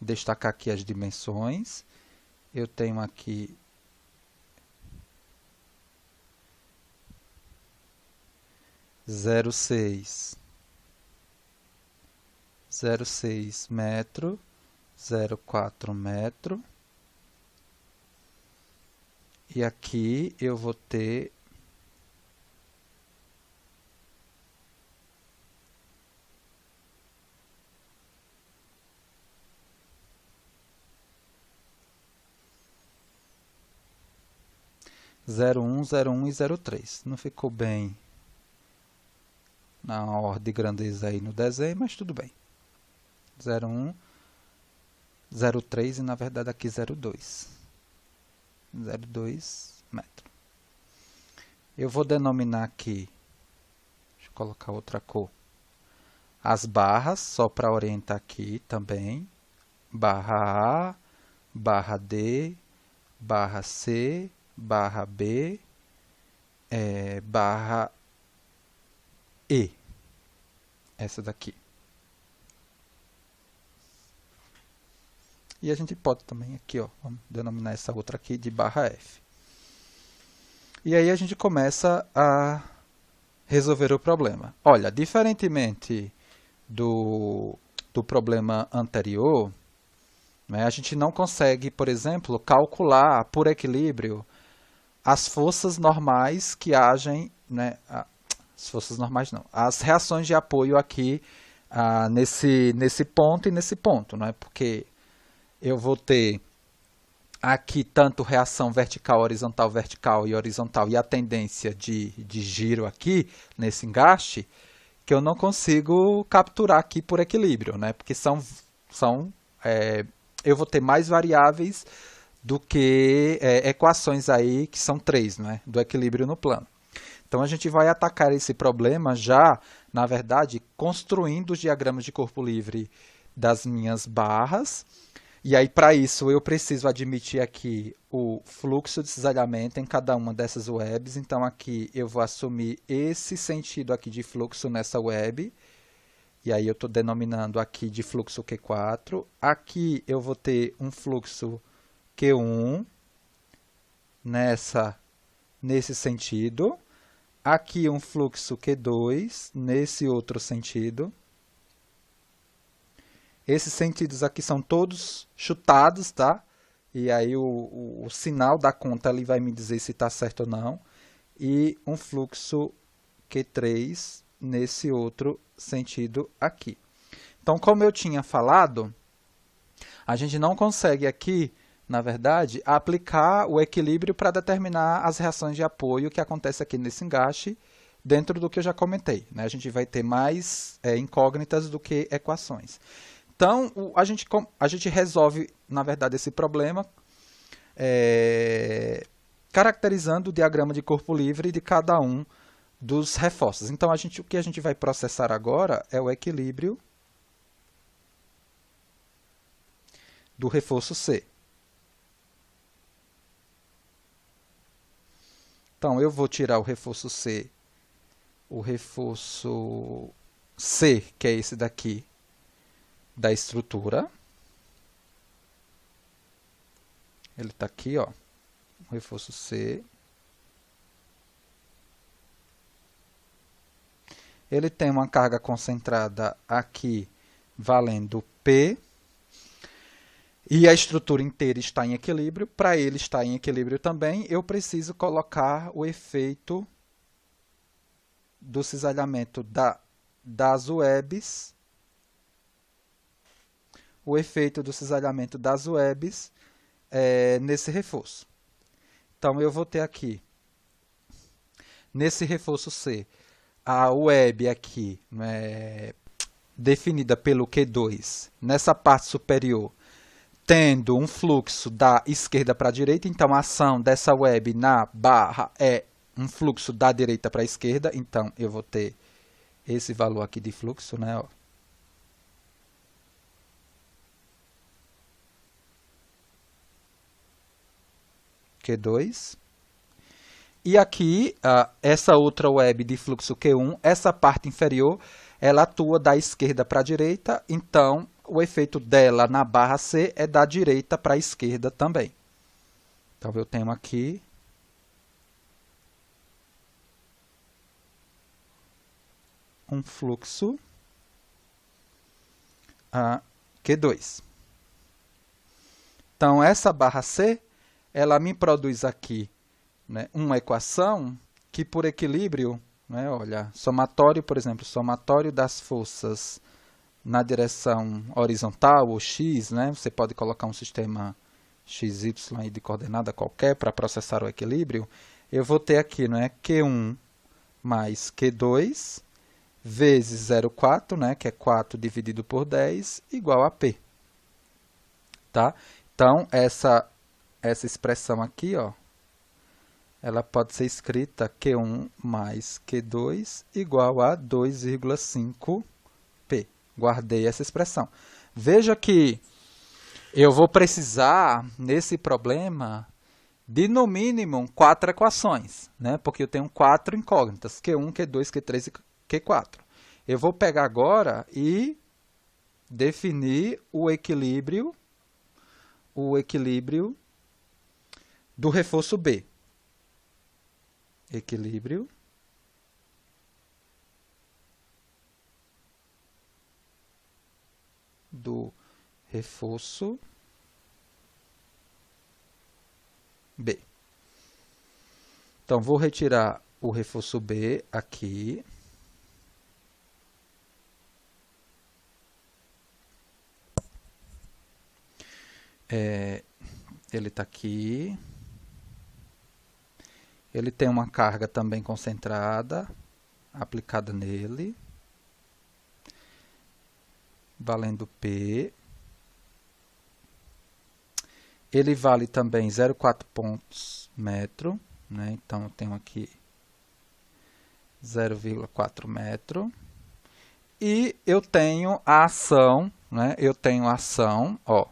Speaker 1: destacar aqui as dimensões. Eu tenho aqui 0,6 metro, 0,4 metro. E aqui eu vou ter zero um e 0,3. Não ficou bem na ordem de grandeza aí no desenho, mas tudo bem. 0,1, 0,3 e na verdade aqui 0,2. 0,2 metro. Eu vou denominar aqui, deixa eu colocar outra cor, as barras, só para orientar aqui também. Barra A, barra D, barra C, barra B, barra E. Essa daqui. E a gente pode também aqui, ó, vamos denominar essa outra aqui de barra F. E aí a gente começa a resolver o problema. Olha, diferentemente do problema anterior, né, a gente não consegue, por exemplo, calcular por equilíbrio as forças normais que agem, né, as forças normais não, as reações de apoio aqui nesse ponto e nesse ponto, né, porque eu vou ter aqui tanto reação vertical, horizontal e horizontal e a tendência de giro aqui nesse engaste que eu não consigo capturar aqui por equilíbrio, né? Porque eu vou ter mais variáveis do que equações aí que são 3, né? Do equilíbrio no plano. Então a gente vai atacar esse problema já, na verdade, construindo os diagramas de corpo livre das minhas barras. E aí, para isso, eu preciso admitir aqui o fluxo de cisalhamento em cada uma dessas webs. Então, aqui eu vou assumir esse sentido aqui de fluxo nessa web. E aí, eu estou denominando aqui de fluxo Q4. Aqui, eu vou ter um fluxo Q1 nesse sentido. Aqui, um fluxo Q2 nesse outro sentido. Esses sentidos aqui são todos chutados, tá? E aí o sinal da conta ali vai me dizer se está certo ou não. E um fluxo Q3 nesse outro sentido aqui. Então, como eu tinha falado, A gente não consegue aqui, na verdade, aplicar o equilíbrio para determinar as reações de apoio que acontecem aqui nesse engaste, dentro do que eu já comentei, né? A gente vai ter mais incógnitas do que equações. Então, a gente resolve, na verdade, esse problema caracterizando o diagrama de corpo livre de cada um dos reforços. Então, o que a gente vai processar agora é o equilíbrio do reforço C. Então, eu vou tirar o reforço C, que é esse daqui, da estrutura. Ele está aqui, ó, o reforço C. Ele tem uma carga concentrada aqui, valendo P. E a estrutura inteira está em equilíbrio. Para ele estar em equilíbrio também, eu preciso colocar o efeito do cisalhamento das webs. O efeito do cisalhamento das webs nesse reforço. Então, eu vou ter aqui, nesse reforço C, a web aqui, definida pelo Q2, nessa parte superior, tendo um fluxo da esquerda para a direita. Então, a ação dessa web na barra é um fluxo da direita para a esquerda. Então, eu vou ter esse valor aqui de fluxo, né? Ó. Q2. E aqui, essa outra web de fluxo Q1, essa parte inferior, ela atua da esquerda para a direita. Então, o efeito dela na barra C é da direita para a esquerda também. Então, eu tenho aqui um fluxo Q2. Então, essa barra C, ela me produz aqui, né, uma equação que, por equilíbrio, né, olha, somatório, por exemplo, somatório das forças na direção horizontal, ou x, né, você pode colocar um sistema xy aí de coordenada qualquer para processar o equilíbrio. Eu vou ter aqui, né, Q1 mais Q2 vezes 0,4, né, que é 4 dividido por 10, igual a P. Tá? Então, essa expressão aqui, ó, ela pode ser escrita Q1 mais Q2 igual a 2,5P. Guardei essa expressão. Veja que eu vou precisar, nesse problema, de no mínimo 4 equações, né? Porque eu tenho 4 incógnitas, Q1, Q2, Q3 e Q4. Eu vou pegar agora e definir o equilíbrio do reforço B. Equilíbrio do reforço B. Então, vou retirar o reforço B aqui. Ele está aqui. Ele tem uma carga também concentrada aplicada nele, valendo P. Ele vale também 0,4 pontos metro, né? Então, eu tenho aqui 0,4 metro. E eu tenho a ação, né? Eu tenho a ação, ó,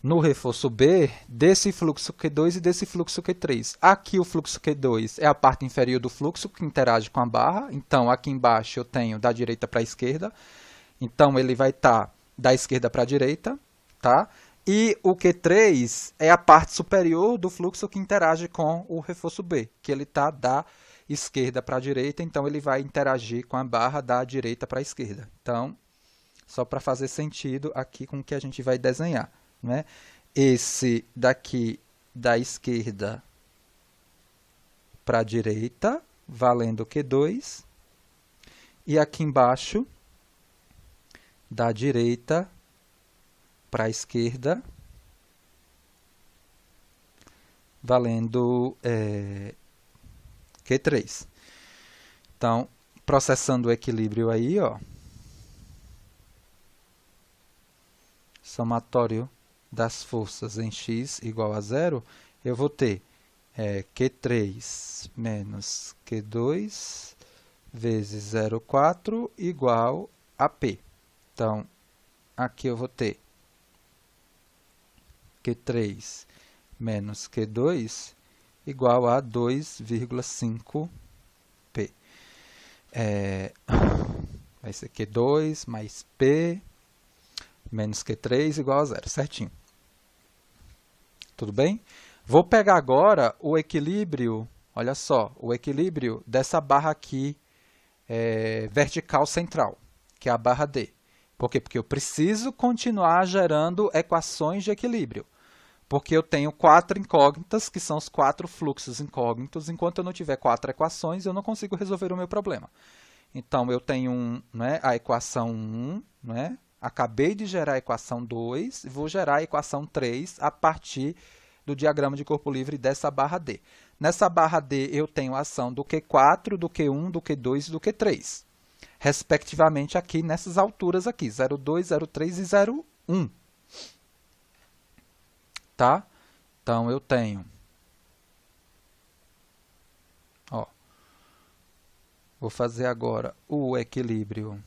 Speaker 1: no reforço B, desse fluxo Q2 e desse fluxo Q3. Aqui o fluxo Q2 é a parte inferior do fluxo que interage com a barra. Então, aqui embaixo eu tenho da direita para a esquerda. Então, ele vai estar da esquerda para a direita, tá? E o Q3 é a parte superior do fluxo que interage com o reforço B, que ele está da esquerda para a direita, então ele vai interagir com a barra da direita para a esquerda. Então, só para fazer sentido aqui com o que a gente vai desenhar, né? Esse daqui da esquerda para a direita, valendo Q2, e aqui embaixo, da direita para a esquerda, valendo Q3. Então, processando o equilíbrio aí, ó, somatório das forças em x igual a 0, eu vou ter Q3 menos Q2 vezes 0,4 igual a P. Então, aqui eu vou ter Q3 menos Q2 igual a 2,5 P. Vai ser Q2 mais P menos Q3 igual a 0, certinho. Tudo bem? Vou pegar agora o equilíbrio, olha só, o equilíbrio dessa barra aqui vertical central, que é a barra D. Por quê? Porque eu preciso continuar gerando equações de equilíbrio. Porque eu tenho 4 incógnitas, que são os 4 fluxos incógnitos. Enquanto eu não tiver 4 equações, eu não consigo resolver o meu problema. Então, eu tenho a equação 1, acabei de gerar a equação 2, vou gerar a equação 3 a partir do diagrama de corpo livre dessa barra D. Nessa barra D, eu tenho a ação do Q4, do Q1, do Q2 e do Q3, respectivamente aqui nessas alturas aqui, 0,2, 0,3 e 0,1. Tá? Então, eu tenho, ó, vou fazer agora o equilíbrio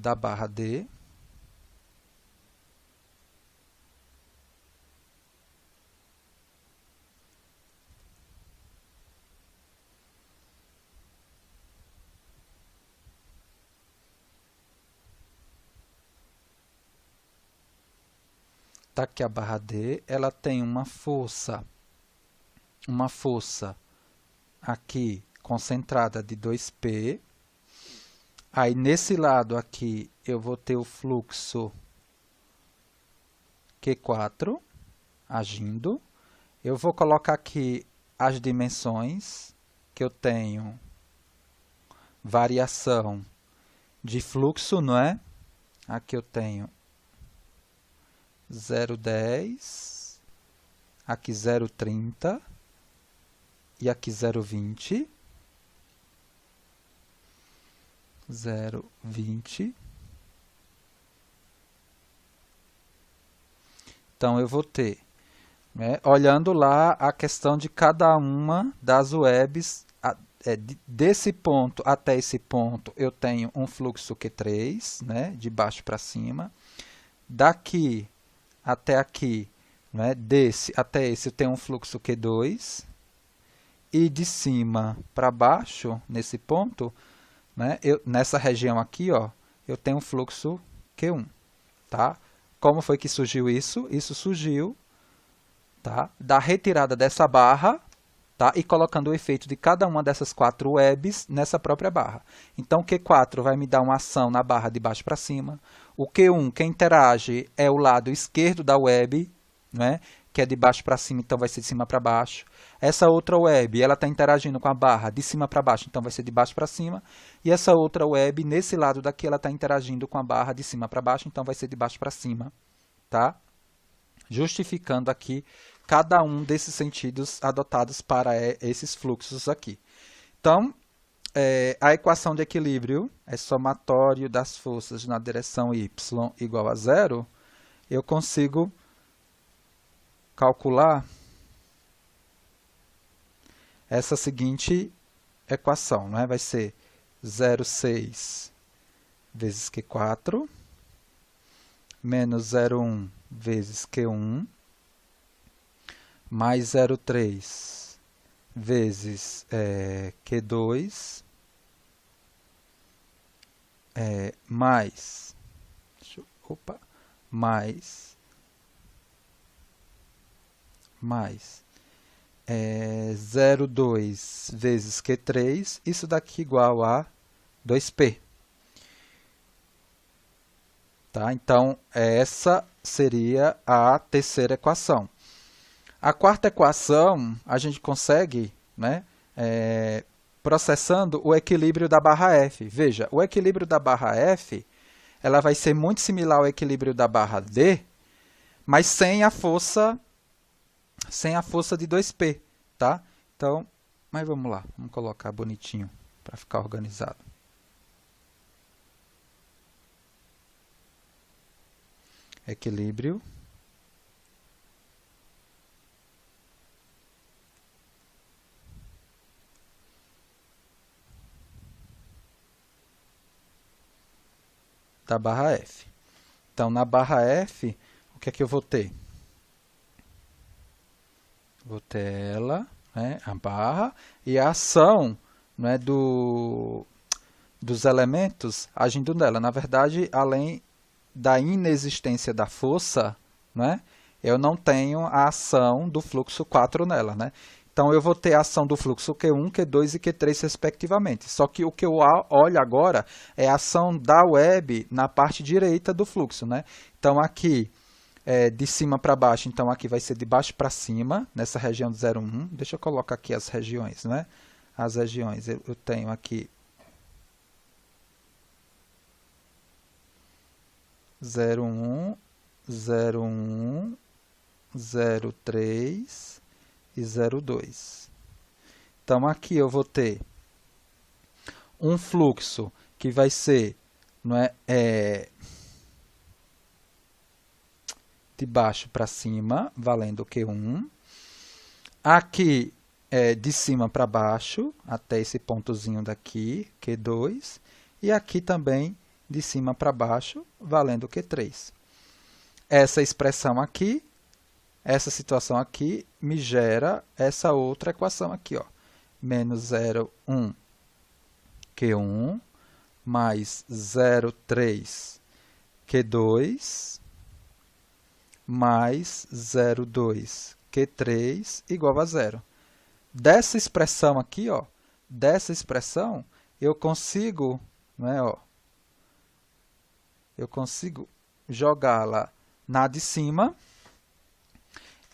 Speaker 1: da barra D. Tá aqui a barra D, ela tem uma força aqui concentrada de 2P. Aí, nesse lado aqui, eu vou ter o fluxo Q4 agindo. Eu vou colocar aqui as dimensões, que eu tenho variação de fluxo, não é? Aqui eu tenho 0,10, aqui 0,30 e aqui 0,20. 0,20. Então, eu vou ter, olhando lá a questão de cada uma das webs, desse ponto até esse ponto, eu tenho um fluxo Q3, de baixo para cima. Daqui até aqui, desse até esse, eu tenho um fluxo Q2. E de cima para baixo, nesse ponto, nessa região aqui, ó, eu tenho um fluxo Q1. Tá? Como foi que surgiu isso? Isso surgiu, tá, da retirada dessa barra, tá, e colocando o efeito de cada uma dessas 4 webs nessa própria barra. Então, o Q4 vai me dar uma ação na barra de baixo para cima. O Q1, quem interage é o lado esquerdo da web, que é de baixo para cima, então vai ser de cima para baixo. Essa outra web, ela está interagindo com a barra de cima para baixo, então vai ser de baixo para cima. E essa outra web, nesse lado daqui, ela está interagindo com a barra de cima para baixo, então vai ser de baixo para cima. Tá? Justificando aqui cada um desses sentidos adotados para esses fluxos aqui. Então, a equação de equilíbrio é somatório das forças na direção y igual a 0. Eu consigo calcular essa seguinte equação, vai ser 0,6 vezes Q4 menos 0,1 vezes Q1 mais 0,3 vezes Q2 mais 0,2 vezes Q3, isso daqui igual a 2P. Tá? Então, essa seria a terceira equação. A quarta equação, a gente consegue né, processando o equilíbrio da barra F. Veja, o equilíbrio da barra F ela vai ser muito similar ao equilíbrio da barra D, mas sem a força de 2P, tá? Então, mas vamos lá, vamos colocar bonitinho para ficar organizado. Equilíbrio da barra F. Então, na barra F, o que é que eu vou ter? Vou ter ela, né, a barra, e a ação, né, dos elementos agindo nela. Na verdade, além da inexistência da força, né, eu não tenho a ação do fluxo 4 nela, né? Então, eu vou ter a ação do fluxo Q1, Q2 e Q3, respectivamente. Só que o que eu olho agora é a ação da web na parte direita do fluxo, né? Então, aqui, de cima para baixo, então aqui vai ser de baixo para cima, nessa região do 0, 1. Deixa eu colocar aqui as regiões, né? As regiões, eu tenho aqui 0, 1, 0, 1, 0, 3 e 0, 2. Então, aqui eu vou ter um fluxo que vai ser, não é, de baixo para cima, valendo Q1. Aqui, de cima para baixo, até esse pontozinho daqui, Q2. E aqui também, de cima para baixo, valendo Q3. Essa expressão aqui, essa situação aqui, me gera essa outra equação aqui, ó. Menos 0, 1, Q1, mais 0, 3, Q2, mais 0,2 Q3 igual a 0. Dessa expressão aqui, ó, dessa expressão, eu consigo, né, ó, eu consigo jogá-la na de cima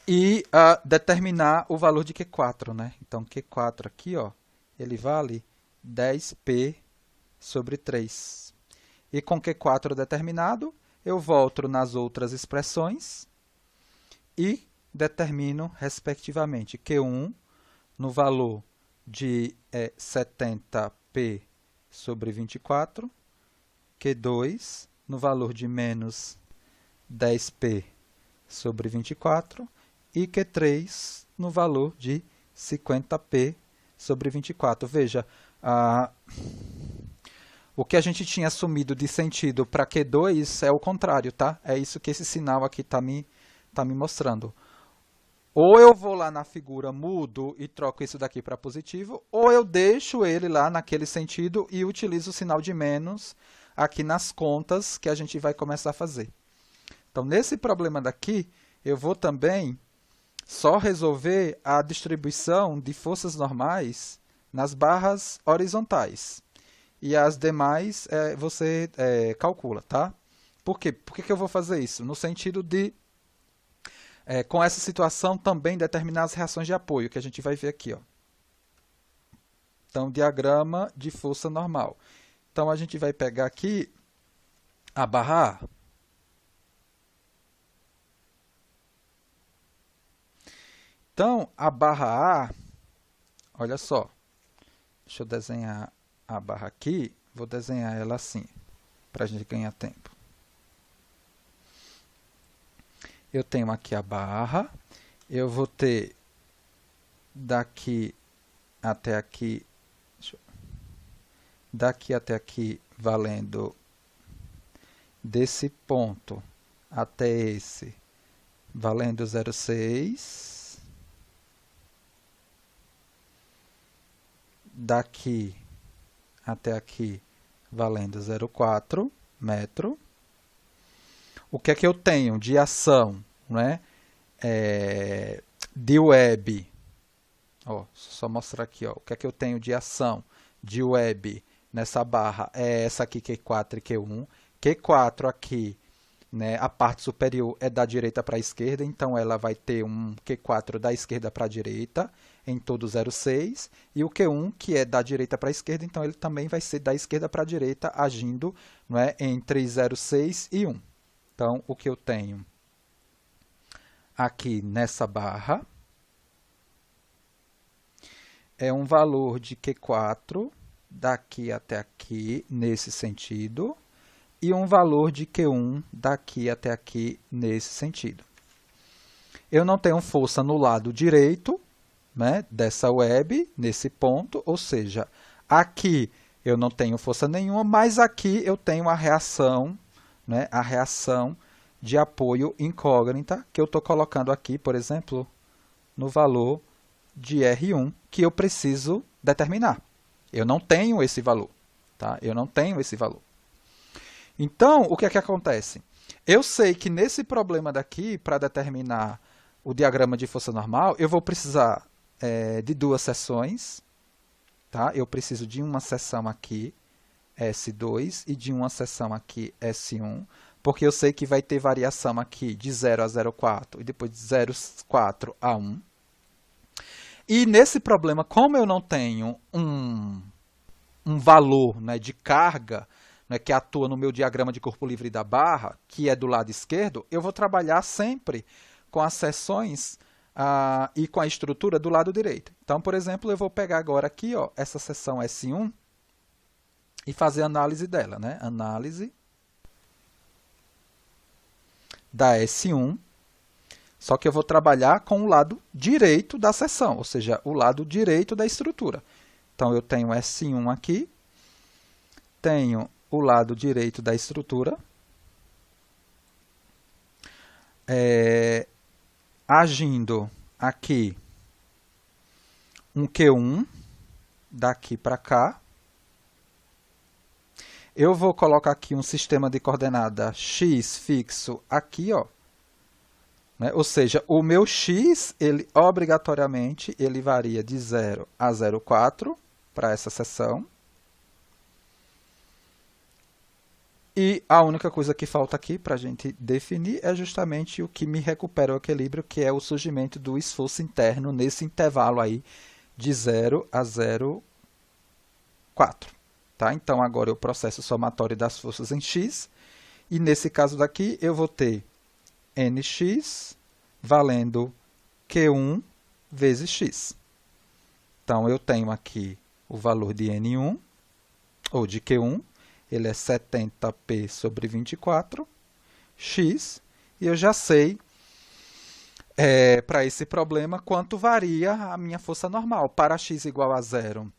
Speaker 1: e determinar o valor de Q4, né? Então, Q4 aqui, ó, ele vale 10P sobre 3. E com Q4 determinado, eu volto nas outras expressões e determino, respectivamente, Q1 no valor de 70P sobre 24, Q2 no valor de menos 10P sobre 24 e Q3 no valor de 50P sobre 24. Veja, o que a gente tinha assumido de sentido para Q2 é o contrário, tá? É isso que esse sinal aqui está me mostrando. Ou eu vou lá na figura, mudo e troco isso daqui para positivo, ou eu deixo ele lá naquele sentido e utilizo o sinal de menos aqui nas contas que a gente vai começar a fazer. Então, nesse problema daqui, eu vou também só resolver a distribuição de forças normais nas barras horizontais. E as demais você calcula, tá? Por quê? Por que eu vou fazer isso? No sentido de, com essa situação, também determinar as reações de apoio, que a gente vai ver aqui, ó. Então, diagrama de força normal. Então, a gente vai pegar aqui a barra A. Então, a barra A, olha só, deixa eu desenhar a barra aqui, vou desenhar ela assim, para a gente ganhar tempo. Eu tenho aqui a barra, eu vou ter daqui até aqui, valendo desse ponto até esse, valendo 0,6. Daqui até aqui, valendo 0,4 metro. O que é que eu tenho de ação, né? De web? Ó, só mostrar aqui, ó, o que é que eu tenho de ação de web nessa barra é essa aqui, Q4 e Q1. Q4 aqui, né, a parte superior é da direita para a esquerda, então ela vai ter um Q4 da esquerda para a direita. em todo 0,6, e o Q1, que é da direita para a esquerda, então ele também vai ser da esquerda para a direita, agindo, não é, entre 0,6 e 1. Então, o que eu tenho aqui nessa barra é um valor de Q4 daqui até aqui, nesse sentido, e um valor de Q1 daqui até aqui, nesse sentido. Eu não tenho força no lado direito, né, dessa web, nesse ponto, ou seja, aqui eu não tenho força nenhuma, mas aqui eu tenho a reação, né, a reação de apoio incógnita, que eu estou colocando aqui, por exemplo, no valor de R1, que eu preciso determinar. Eu não tenho esse valor, tá? Eu não tenho esse valor. Então, o que é que acontece? Eu sei que nesse problema daqui, para determinar o diagrama de força normal, eu vou precisar de duas seções, tá? Eu preciso de uma seção aqui, S2, e de uma seção aqui, S1, porque eu sei que vai ter variação aqui de 0 a 0,4 e depois de 0,4 a 1. E nesse problema, como eu não tenho um valor, né, de carga, né, que atua no meu diagrama de corpo livre da barra, que é do lado esquerdo, eu vou trabalhar sempre com as seções e com a estrutura do lado direito. Então, por exemplo, eu vou pegar agora aqui, ó, essa seção S1 e fazer a análise dela, né? Análise da S1, só que eu vou trabalhar com o lado direito da seção, ou seja, o lado direito da estrutura. Então, eu tenho S1 aqui, tenho o lado direito da estrutura, agindo aqui um Q1, daqui para cá. Eu vou colocar aqui um sistema de coordenada x fixo aqui, ó. Né? Ou seja, o meu x, ele obrigatoriamente, ele varia de 0 a 0,4 para essa seção. E a única coisa que falta aqui para a gente definir é justamente o que me recupera o equilíbrio, que é o surgimento do esforço interno nesse intervalo aí de 0 a 0,4. Tá? Então, agora eu processo o somatório das forças em x, e nesse caso daqui eu vou ter nx valendo Q1 vezes x. Então, eu tenho aqui o valor de N1, ou de Q1, ele é 70p sobre 24, x, e eu já sei, para esse problema, quanto varia a minha força normal. Para x igual a 0,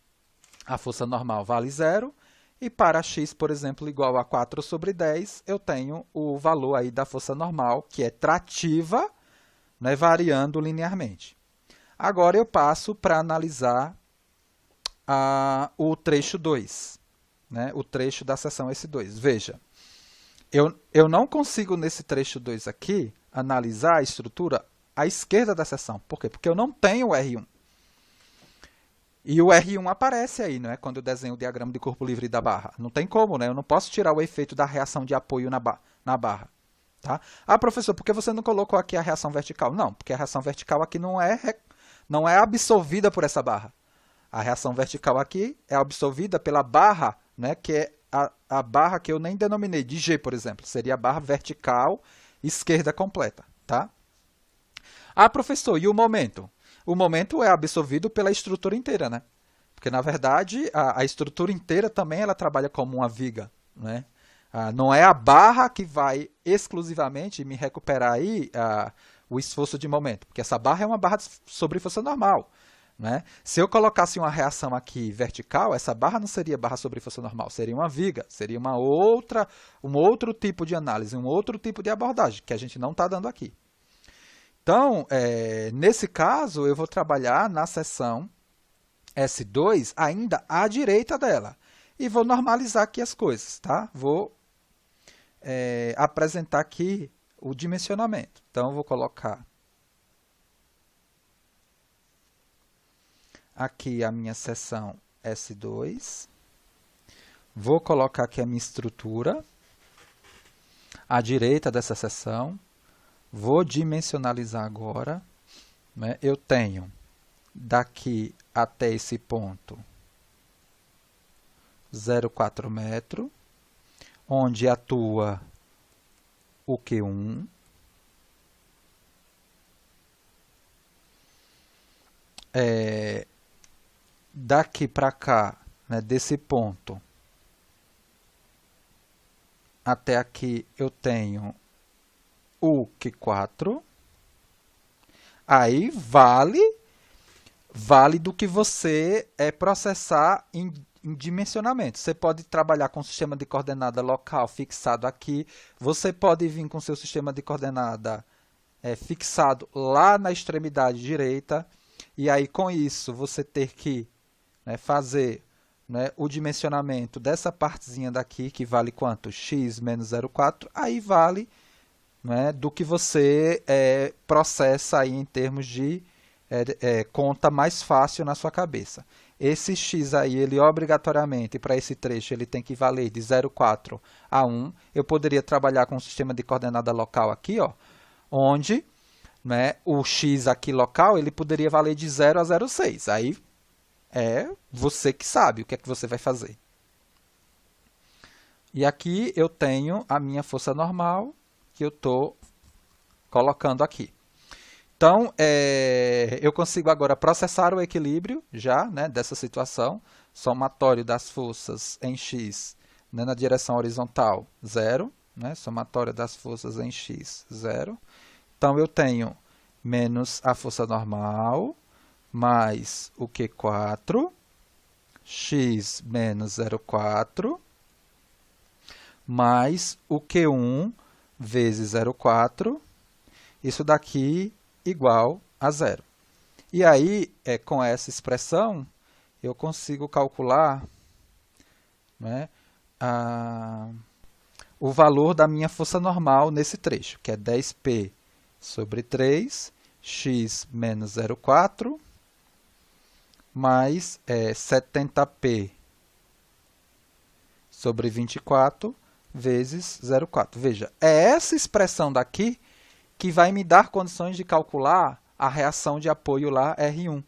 Speaker 1: a força normal vale 0, e para x, por exemplo, igual a 4 sobre 10, eu tenho o valor aí da força normal, que é trativa, né, variando linearmente. Agora eu passo para analisar o trecho 2, né, o trecho da seção S2. Veja, eu não consigo nesse trecho 2 aqui analisar a estrutura à esquerda da seção. Por quê? Porque eu não tenho o R1. E o R1 aparece aí, não é? Quando eu desenho o diagrama de corpo livre da barra. Não tem como, né? Eu não posso tirar o efeito da reação de apoio na barra. Tá? Ah, professor, por que você não colocou aqui a reação vertical? Não, porque a reação vertical aqui não é absorvida por essa barra. A reação vertical aqui é absorvida pela barra, né? Que é a barra que eu nem denominei de G, por exemplo. Seria a barra vertical esquerda completa. Tá? Ah, professor, e o momento? O momento é absorvido pela estrutura inteira, né? Porque, na verdade, a estrutura inteira também ela trabalha como uma viga, né? Não é a barra que vai exclusivamente me recuperar aí o esforço de momento, porque essa barra é uma barra sobre força normal, né? Se eu colocasse uma reação aqui vertical, essa barra não seria barra sobre força normal, seria uma viga, seria um outro tipo de análise, um outro tipo de abordagem, que a gente não está dando aqui. Então, nesse caso, eu vou trabalhar na seção S2 ainda à direita dela. E vou normalizar aqui as coisas, tá? Vou apresentar aqui o dimensionamento. Então, eu vou colocar aqui a minha seção S2. Vou colocar aqui a minha estrutura à direita dessa seção. Vou dimensionalizar agora, né? Eu tenho daqui até esse ponto 0,4 metro, onde atua o Q1. Daqui para cá, né, desse ponto até aqui, eu tenho o Q4. Aí vale do que você processar em dimensionamento. Você pode trabalhar com o sistema de coordenada local fixado aqui. Você pode vir com o seu sistema de coordenada fixado lá na extremidade direita. E aí, com isso, você ter que fazer o dimensionamento dessa partezinha daqui, que vale quanto? X menos 0,4. Aí vale do que você processa aí em termos de conta mais fácil na sua cabeça. Esse x aí, ele obrigatoriamente, para esse trecho, ele tem que valer de 0,4 a 1. Eu poderia trabalhar com um sistema de coordenada local aqui, ó, onde o x aqui local, ele poderia valer de 0 a 0,6. Aí é você que sabe o que é que você vai fazer. E aqui eu tenho a minha força normal, que eu estou colocando aqui. Então, eu consigo agora processar o equilíbrio já dessa situação, somatório das forças em x na direção horizontal, 0, somatório das forças em x, 0. Então, eu tenho menos a força normal, mais o Q4, x menos 0,4, mais o Q1 vezes 0,4, isso daqui igual a 0. E aí, com essa expressão, eu consigo calcular o valor da minha força normal nesse trecho, que é 10P sobre 3, x menos 0,4, mais 70P sobre 24, vezes 0,4. Veja, é essa expressão daqui que vai me dar condições de calcular a reação de apoio lá R1.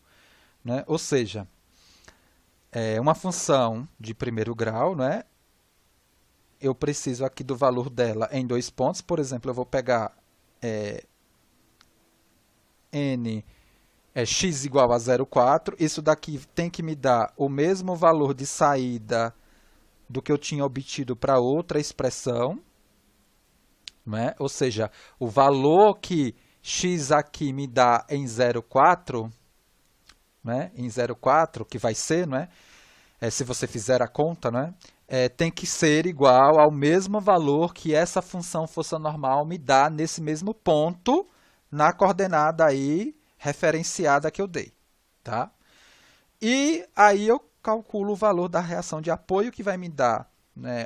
Speaker 1: Ou seja, uma função de primeiro grau, eu preciso aqui do valor dela em 2 pontos. Por exemplo, eu vou pegar n x igual a 0,4. Isso daqui tem que me dar o mesmo valor de saída do que eu tinha obtido para outra expressão. Ou seja, o valor que x aqui me dá em 0,4, em 0,4, que vai ser, se você fizer a conta, tem que ser igual ao mesmo valor que essa função força normal me dá nesse mesmo ponto, na coordenada aí referenciada que eu dei. Tá? E aí eu calculo o valor da reação de apoio, que vai me dar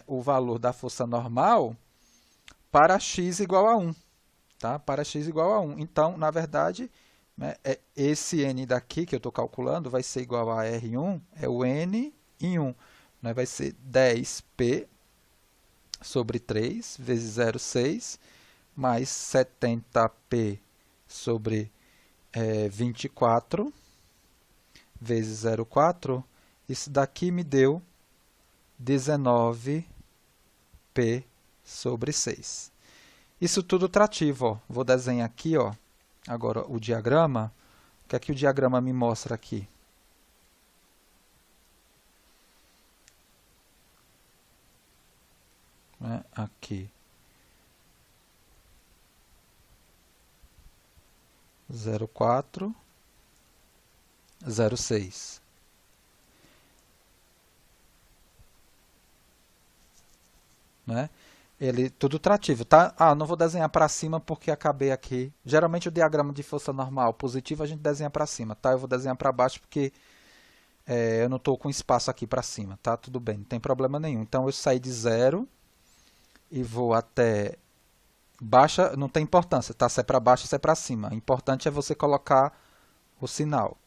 Speaker 1: o valor da força normal para x igual a 1. Tá? Para x igual a 1. Então, na verdade, esse n daqui que eu estou calculando vai ser igual a R1, é o n em 1. Vai ser 10P sobre 3 vezes 0,6, mais 70P sobre 24 vezes 0,4. Isso daqui me deu 19P sobre 6. Isso tudo trativo. Ó. Vou desenhar aqui agora o diagrama. O que é que o diagrama me mostra aqui? Aqui. 0,4, 0,6. Ele tudo trativo, tá? Não vou desenhar para cima porque acabei aqui. Geralmente o diagrama de força normal positivo a gente desenha para cima, tá? Eu vou desenhar para baixo porque eu não estou com espaço aqui para cima, tá? Tudo bem, não tem problema nenhum. Então eu saí de 0 e vou até baixa, não tem importância, tá? Se é para baixo, se é para cima. O importante é você colocar o sinal.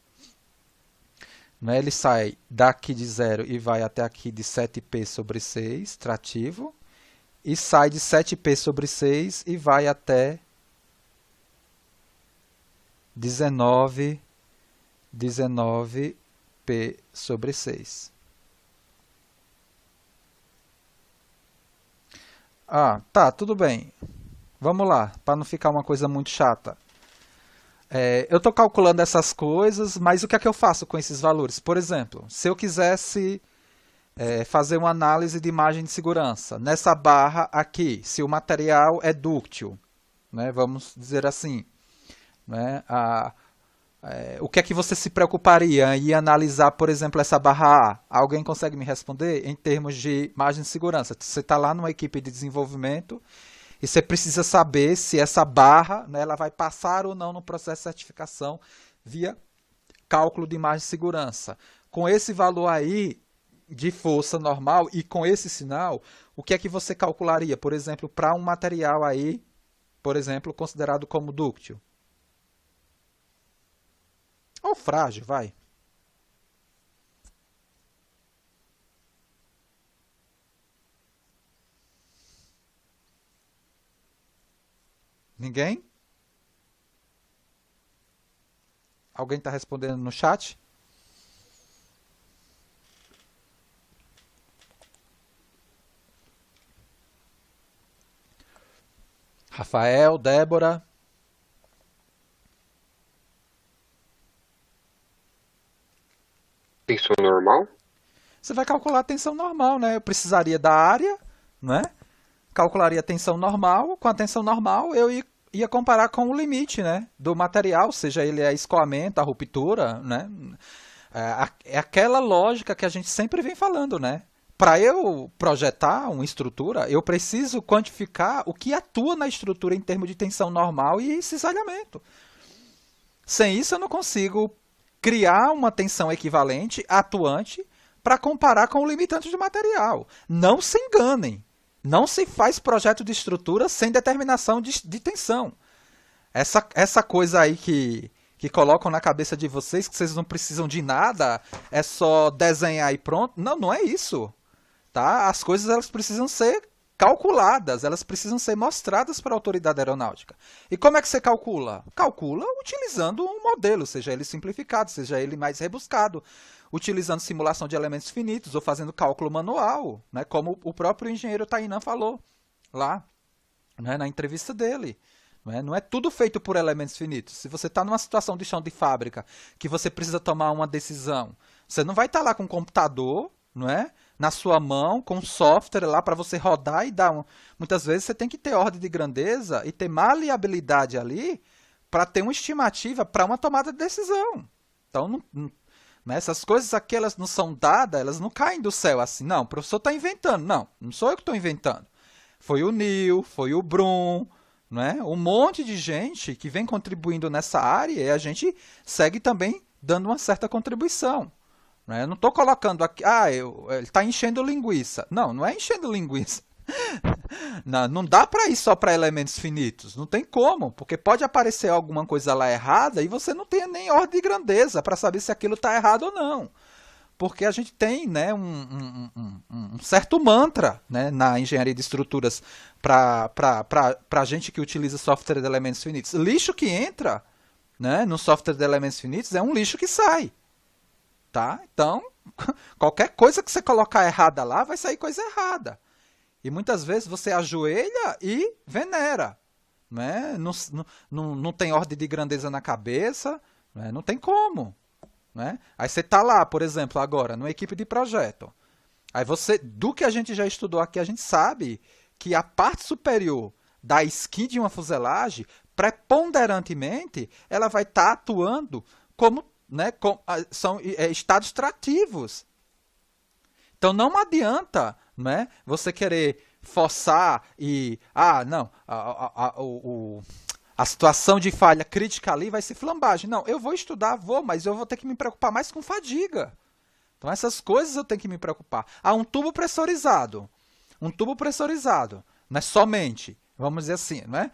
Speaker 1: Ele sai daqui de 0 e vai até aqui de 7P sobre 6, trativo. E sai de 7P sobre 6 e vai até 19 19P sobre 6. Ah, tá, tudo bem. Vamos lá, para não ficar uma coisa muito chata. Eu estou calculando essas coisas, mas o que é que eu faço com esses valores? Por exemplo, se eu quisesse fazer uma análise de margem de segurança, nessa barra aqui, se o material é dúctil, né, vamos dizer assim, né, o que é que você se preocuparia em analisar, por exemplo, essa barra A? Alguém consegue me responder em termos de margem de segurança? Você está lá numa equipe de desenvolvimento e você precisa saber se essa barra, né, ela vai passar ou não no processo de certificação via cálculo de margem de segurança. Com esse valor aí de força normal e com esse sinal, o que é que você calcularia, por exemplo, para um material aí, por exemplo, considerado como dúctil? Ou frágil, vai. Ninguém? Alguém está respondendo no chat? Rafael, Débora.
Speaker 2: Tensão normal?
Speaker 1: Você vai calcular a tensão normal, né? Eu precisaria da área, né? Calcularia a tensão normal. Com a tensão normal, eu ia comparar com o limite, né? Do material, seja ele a escoamento, a ruptura, né? É aquela lógica que a gente sempre vem falando, né? Para eu projetar uma estrutura, eu preciso quantificar o que atua na estrutura em termos de tensão normal e cisalhamento. Sem isso, eu não consigo criar uma tensão equivalente, atuante, para comparar com o limitante do material. Não se enganem. Não se faz projeto de estrutura sem determinação de tensão. Essa coisa aí que colocam na cabeça de vocês, que vocês não precisam de nada, é só desenhar e pronto. Não, não é isso. Tá? As coisas elas precisam ser calculadas, elas precisam ser mostradas para a autoridade aeronáutica. E como é que você calcula? Calcula utilizando um modelo, seja ele simplificado, seja ele mais rebuscado, utilizando simulação de elementos finitos ou fazendo cálculo manual, né, como o próprio engenheiro Tainan falou lá, né, na entrevista dele. Não é tudo feito por elementos finitos. Se você está numa situação de chão de fábrica que você precisa tomar uma decisão, você não vai estar lá com um computador, não é? Na sua mão, com um software lá para você rodar e dar Muitas vezes você tem que ter ordem de grandeza e ter maleabilidade ali para ter uma estimativa para uma tomada de decisão. Então, né, essas coisas aqui elas não são dadas, elas não caem do céu assim. Não, o professor está inventando. Não, não sou eu que estou inventando. Foi o Neil, foi o Brum, né? Um monte de gente que vem contribuindo nessa área e a gente segue também dando uma certa contribuição. Né? Eu não estou colocando aqui, ele está enchendo linguiça. Não, não é enchendo linguiça. Não, não dá para ir só para elementos finitos. Não tem como, porque pode aparecer alguma coisa lá errada e você não tem nem ordem de grandeza para saber se aquilo está errado ou não. Porque a gente tem, né, um certo mantra, né, na engenharia de estruturas para a gente que utiliza software de elementos finitos. Lixo que entra, né, no software de elementos finitos é um lixo que sai. Tá? Então, qualquer coisa que você colocar errada lá, vai sair coisa errada. E muitas vezes você ajoelha e venera. Né? Não tem ordem de grandeza na cabeça, né? Não tem como. Né? Aí você está lá, por exemplo, agora, numa equipe de projeto. Aí você, do que a gente já estudou aqui, a gente sabe que a parte superior da skin de uma fuselagem, preponderantemente, ela vai estar atuando como, né, são estados trativos. Então não adianta, né, você querer forçar e não, a situação de falha crítica ali vai ser flambagem. Não, eu vou estudar, mas eu vou ter que me preocupar mais com fadiga. Então essas coisas eu tenho que me preocupar. Um tubo pressurizado. Um tubo pressurizado, não é somente, vamos dizer assim, né?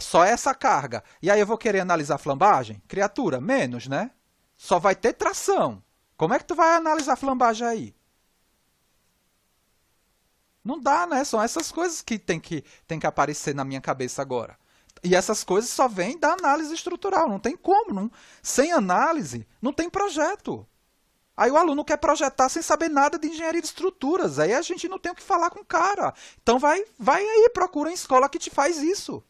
Speaker 1: Só essa carga. E aí eu vou querer analisar flambagem? Criatura, menos, né? Só vai ter tração. Como é que tu vai analisar flambagem aí? Não dá, né? São essas coisas que tem que aparecer na minha cabeça agora. E essas coisas só vêm da análise estrutural, não tem como. Sem análise, não tem projeto. Aí o aluno quer projetar sem saber nada de engenharia de estruturas. Aí a gente não tem o que falar com o cara. Então vai aí, procura em escola que te faz isso.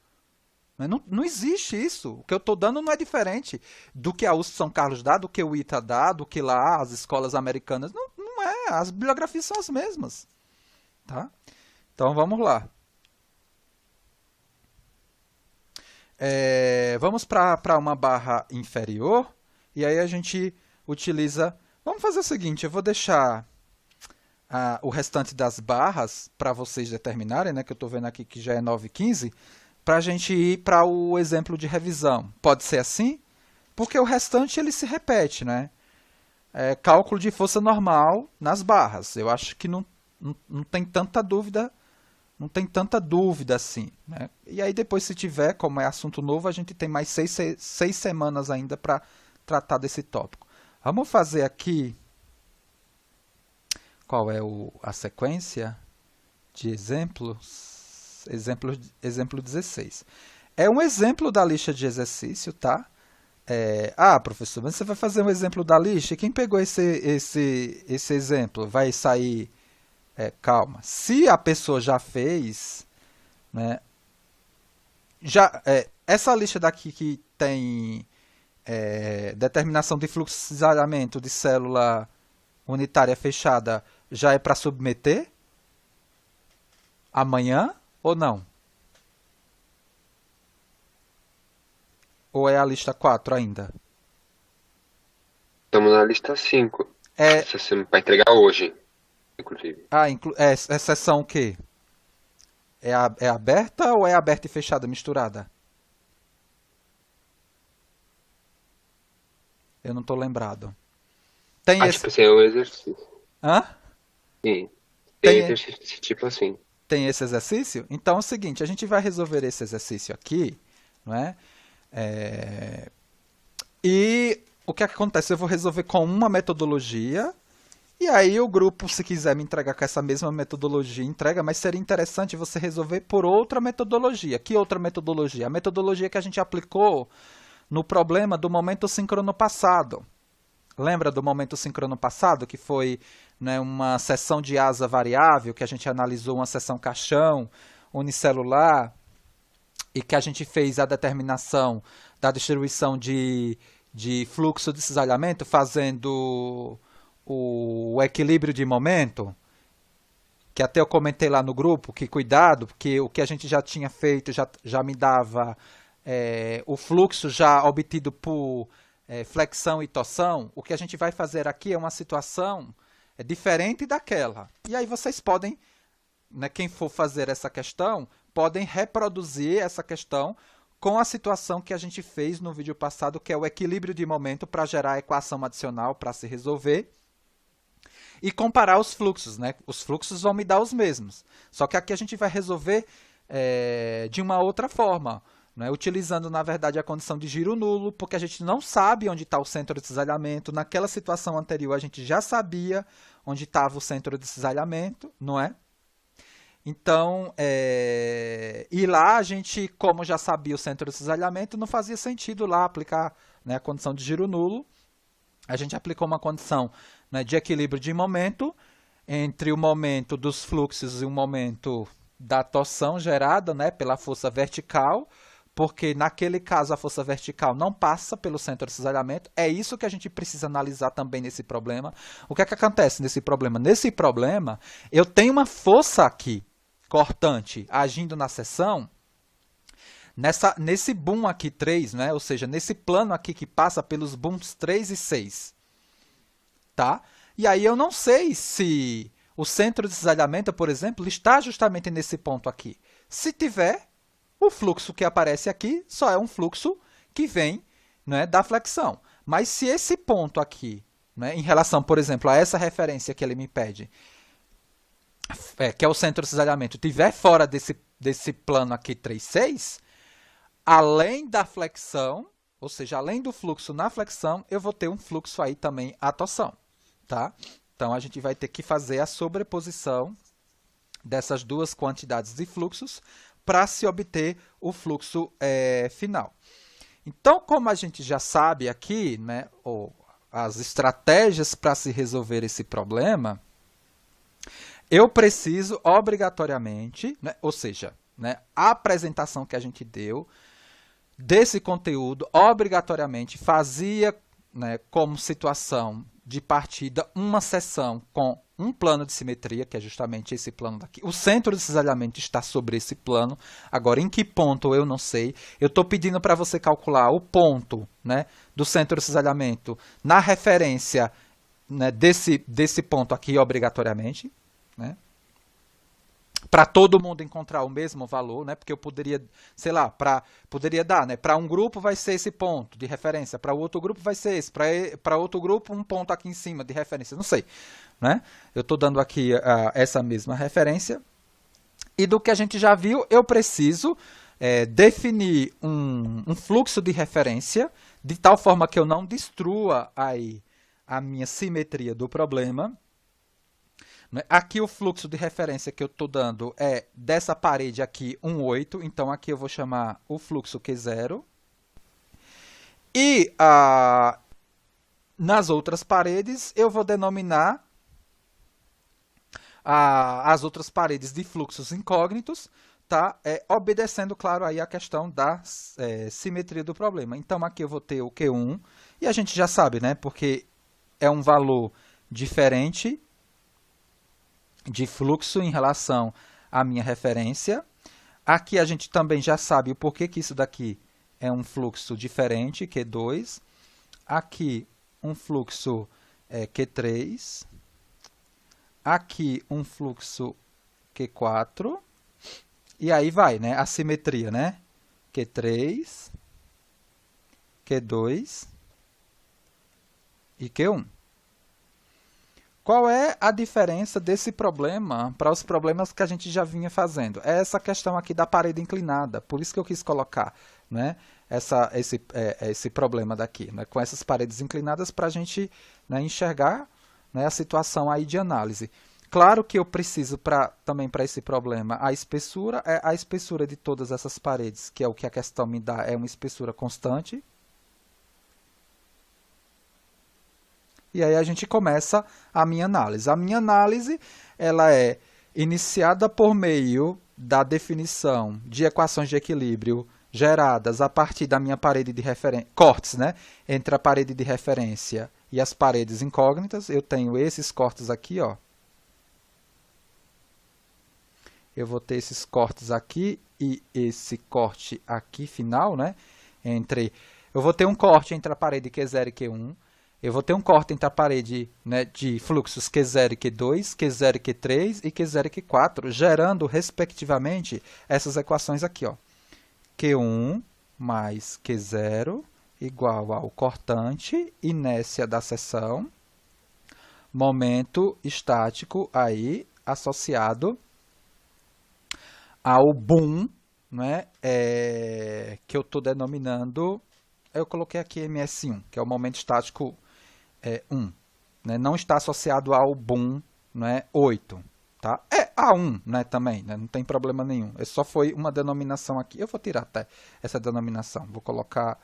Speaker 1: Não existe isso. O que eu estou dando não é diferente do que a USP São Carlos dá, do que o ITA dá, do que lá as escolas americanas. Não é. As bibliografias são as mesmas. Tá? Então vamos lá. Vamos para uma barra inferior. E aí a gente utiliza... Vamos fazer o seguinte, eu vou deixar o restante das barras para vocês determinarem, né, que eu estou vendo aqui que já é 9h15, para a gente ir para o exemplo de revisão. Pode ser assim? Porque o restante ele se repete, né? Cálculo de força normal nas barras. Eu acho que não tem tanta dúvida, não tem tanta dúvida assim, né? E aí depois, se tiver, como é assunto novo, a gente tem mais 6 semanas ainda para tratar desse tópico. Vamos fazer aqui, qual é a sequência de exemplos? Exemplo 16. É um exemplo da lista de exercício, tá? Professor, mas você vai fazer um exemplo da lista? Quem pegou esse exemplo? Vai sair... calma. Se a pessoa já fez, né? Essa lista daqui que tem... determinação de fluxo de cisalhamento de célula unitária fechada já é para submeter? Amanhã ou não? Ou é a lista 4 ainda?
Speaker 2: Estamos na lista 5. Essa você vai entregar hoje, inclusive.
Speaker 1: Exceção o quê? É aberta ou é aberta e fechada misturada? Eu não estou lembrado. Tem esse...
Speaker 2: tipo assim, é um exercício.
Speaker 1: Hã?
Speaker 2: Sim. Tem
Speaker 1: Tem,
Speaker 2: exercício tipo assim.
Speaker 1: tem esse exercício? Então é o seguinte, a gente vai resolver esse exercício aqui, não é? E o que acontece? Eu vou resolver com uma metodologia, e aí o grupo, se quiser me entregar com essa mesma metodologia, entrega, mas seria interessante você resolver por outra metodologia. Que outra metodologia? A metodologia que a gente aplicou no problema do momento síncrono passado. Lembra do momento síncrono passado, que foi, né, uma seção de asa variável, que a gente analisou uma seção caixão unicelular, e que a gente fez a determinação da distribuição de fluxo de cisalhamento, fazendo o equilíbrio de momento, que até eu comentei lá no grupo, que cuidado, porque o que a gente já tinha feito já me dava o fluxo já obtido por flexão e torção. O que a gente vai fazer aqui é uma situação diferente daquela. E aí vocês podem, né, quem for fazer essa questão, podem reproduzir essa questão com a situação que a gente fez no vídeo passado, que é o equilíbrio de momento para gerar a equação adicional para se resolver. E comparar os fluxos, né? Os fluxos vão me dar os mesmos. Só que aqui a gente vai resolver de uma outra forma, né? Utilizando, na verdade, a condição de giro nulo, porque a gente não sabe onde está o centro de cisalhamento. Naquela situação anterior, a gente já sabia onde estava o centro de cisalhamento, não é? Então, e lá a gente, como já sabia o centro de cisalhamento, não fazia sentido lá aplicar, né, a condição de giro nulo. A gente aplicou uma condição, né, de equilíbrio de momento entre o momento dos fluxos e o momento da torção gerada, né, pela força vertical, porque naquele caso a força vertical não passa pelo centro de cisalhamento. É isso que a gente precisa analisar também nesse problema. O que é que acontece nesse problema? Nesse problema, eu tenho uma força aqui, cortante, agindo na seção, nesse boom aqui 3, né? Ou seja, nesse plano aqui que passa pelos booms 3 e 6. Tá? E aí eu não sei se o centro de cisalhamento, por exemplo, está justamente nesse ponto aqui. Se tiver, o fluxo que aparece aqui só é um fluxo que vem, né, da flexão. Mas se esse ponto aqui, né, em relação, por exemplo, a essa referência que ele me pede, que é o centro de cisalhamento, estiver fora desse plano aqui 3, 6, além da flexão, ou seja, além do fluxo na flexão, eu vou ter um fluxo aí também à torção. Tá? Então, a gente vai ter que fazer a sobreposição dessas duas quantidades de fluxos para se obter o fluxo final. Então, como a gente já sabe aqui, né, as estratégias para se resolver esse problema, eu preciso obrigatoriamente, né, ou seja, né, a apresentação que a gente deu desse conteúdo obrigatoriamente fazia, né, como situação de partida uma seção com um plano de simetria, que é justamente esse plano daqui. O centro de cisalhamento está sobre esse plano. Agora, em que ponto eu não sei. Eu estou pedindo para você calcular o ponto, né, do centro de cisalhamento na referência, né, desse ponto aqui obrigatoriamente, né, para todo mundo encontrar o mesmo valor, né? Porque eu poderia, sei lá, poderia dar, né? Para um grupo vai ser esse ponto de referência, para o outro grupo vai ser esse, para outro grupo um ponto aqui em cima de referência, não sei, né? Eu estou dando aqui essa mesma referência. E do que a gente já viu, eu preciso definir um fluxo de referência de tal forma que eu não destrua aí a minha simetria do problema. Aqui o fluxo de referência que eu estou dando é dessa parede aqui, 1,8. Então, aqui eu vou chamar o fluxo Q0. E nas outras paredes, eu vou denominar as outras paredes de fluxos incógnitos, tá? Obedecendo, claro, aí a questão da simetria do problema. Então, aqui eu vou ter o Q1. E a gente já sabe, né? Porque é um valor diferente de fluxo em relação à minha referência. Aqui a gente também já sabe o porquê que isso daqui é um fluxo diferente, Q2. Aqui um fluxo Q3. Aqui um fluxo Q4. E aí vai, né? A simetria, né? Q3, Q2 e Q1. Qual é a diferença desse problema para os problemas que a gente já vinha fazendo? É essa questão aqui da parede inclinada, por isso que eu quis colocar, né, esse problema daqui, né, com essas paredes inclinadas para a gente, né, enxergar, né, a situação aí de análise. Claro que eu preciso também para esse problema a espessura de todas essas paredes, que é o que a questão me dá, é uma espessura constante. E aí a gente começa a minha análise. A minha análise ela é iniciada por meio da definição de equações de equilíbrio geradas a partir da minha parede de referência, cortes, né, entre a parede de referência e as paredes incógnitas. Eu tenho esses cortes aqui, ó. Eu vou ter esses cortes aqui e esse corte aqui final, né, eu vou ter um corte entre a parede Q0 e Q1. Eu vou ter um corte entre a parede, né, de fluxos Q0 e Q2, Q0 e Q3 e Q0 e Q4, gerando, respectivamente, essas equações aqui, ó. Q1 mais Q0 igual ao cortante, inércia da seção, momento estático aí associado ao boom, né, que eu estou denominando, eu coloquei aqui MS1, que é o momento estático 1, né? Não está associado ao boom, né, 8, tá? É A1, né, também, né? Não tem problema nenhum. Só foi uma denominação aqui. Eu vou tirar até essa denominação. Vou colocar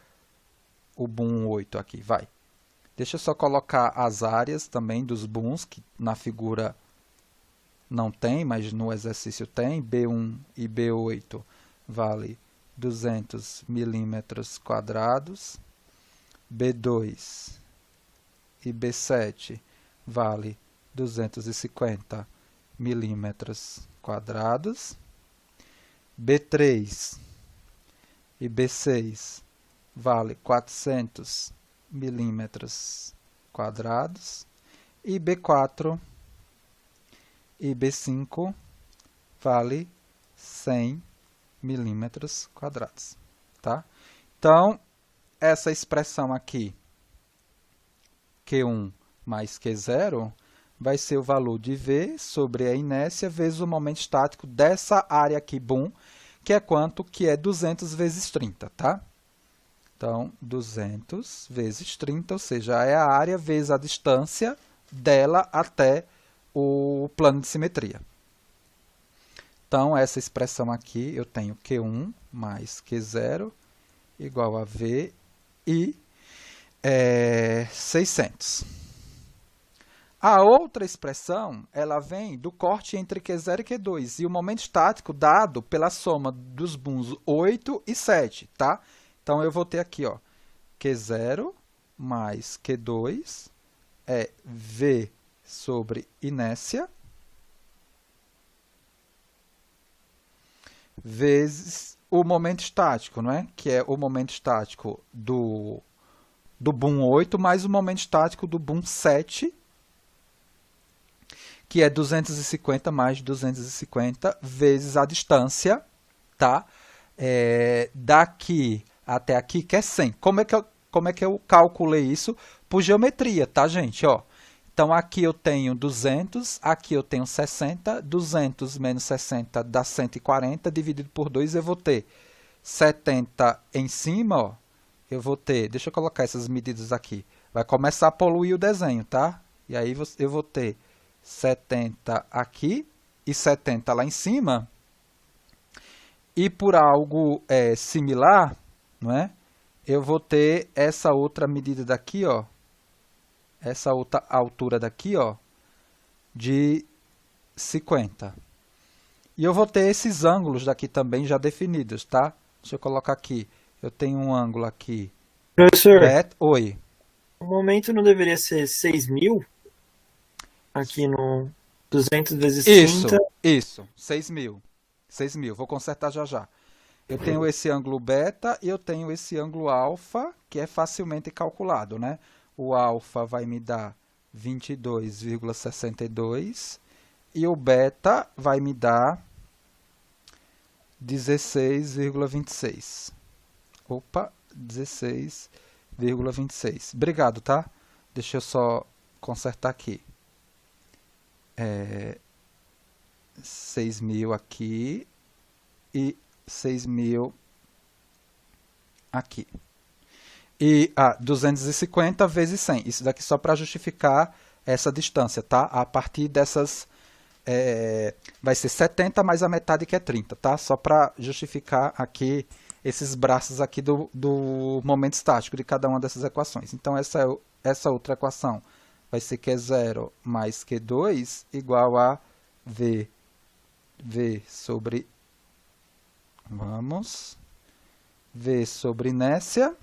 Speaker 1: o boom 8 aqui, vai. Deixa eu só colocar as áreas também dos booms, que na figura não tem, mas no exercício tem. B1 e B8 vale 200 milímetros quadrados. B2 e B7 vale 250 milímetros quadrados. B3 e B6 vale 400 milímetros quadrados. E B4 e B5 vale 100 milímetros quadrados, tá? Então, essa expressão aqui, Q1 mais Q0, vai ser o valor de V sobre a inércia vezes o momento estático dessa área aqui, boom, que é quanto? Que é 200 vezes 30, tá? Então, 200 vezes 30, ou seja, é a área vezes a distância dela até o plano de simetria. Então, essa expressão aqui, eu tenho Q1 mais Q0 igual a V e 600. A outra expressão, ela vem do corte entre Q0 e Q2, e o momento estático dado pela soma dos booms 8 e 7, tá? Então, eu vou ter aqui, ó, Q0 mais Q2 é V sobre inércia, vezes o momento estático, não é? Que é o momento estático do boom 8 mais o momento estático do boom 7, que é 250 mais 250 vezes a distância, tá? Daqui até aqui, que é 100. Como é que eu calculei isso? Por geometria, tá, gente? Ó, então, aqui eu tenho 200, aqui eu tenho 60, 200 menos 60 dá 140, dividido por 2 eu vou ter 70 em cima, ó, eu vou ter, deixa eu colocar essas medidas aqui, vai começar a poluir o desenho, tá? E aí eu vou ter 70 aqui e 70 lá em cima, e por algo similar, não é? Eu vou ter essa outra medida daqui, ó, essa outra altura daqui, ó, de 50. E eu vou ter esses ângulos daqui também já definidos, tá? Deixa eu colocar aqui. Eu tenho um ângulo aqui.
Speaker 3: Professor,
Speaker 1: Oi.
Speaker 3: o momento não deveria ser 6.000? Aqui no 200 vezes 30.
Speaker 1: Isso. 6.000. 6.000. Vou consertar já já. Eu tenho esse ângulo beta e eu tenho esse ângulo alfa, que é facilmente calculado, né? O alfa vai me dar 22,62 e o beta vai me dar 16,26. Opa, 16,26. Obrigado, tá? Deixa eu só consertar aqui. 6.000 aqui e 6.000 aqui. E 250 vezes 100. Isso daqui só para justificar essa distância, tá? A partir dessas... vai ser 70 mais a metade, que é 30, tá? Só para justificar aqui esses braços aqui do momento estático de cada uma dessas equações. Então, essa outra equação vai ser Q0 mais Q2 igual a V sobre... V sobre inércia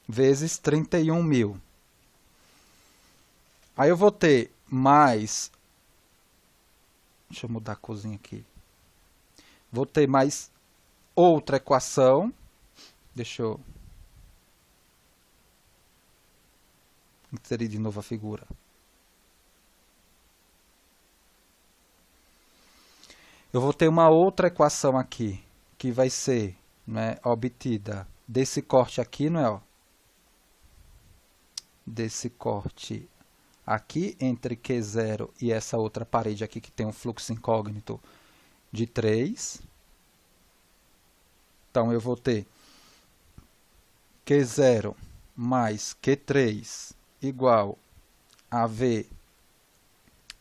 Speaker 1: vezes 31.000. Aí eu vou ter mais... Deixa eu mudar a corzinha aqui. Vou ter mais outra equação. Deixa eu inserir de novo a figura. Eu vou ter uma outra equação aqui, que vai ser, né, obtida desse corte aqui, não é? Ó, desse corte aqui entre Q0 e essa outra parede aqui que tem um fluxo incógnito de 3. Então, eu vou ter Q0 mais Q3 igual a V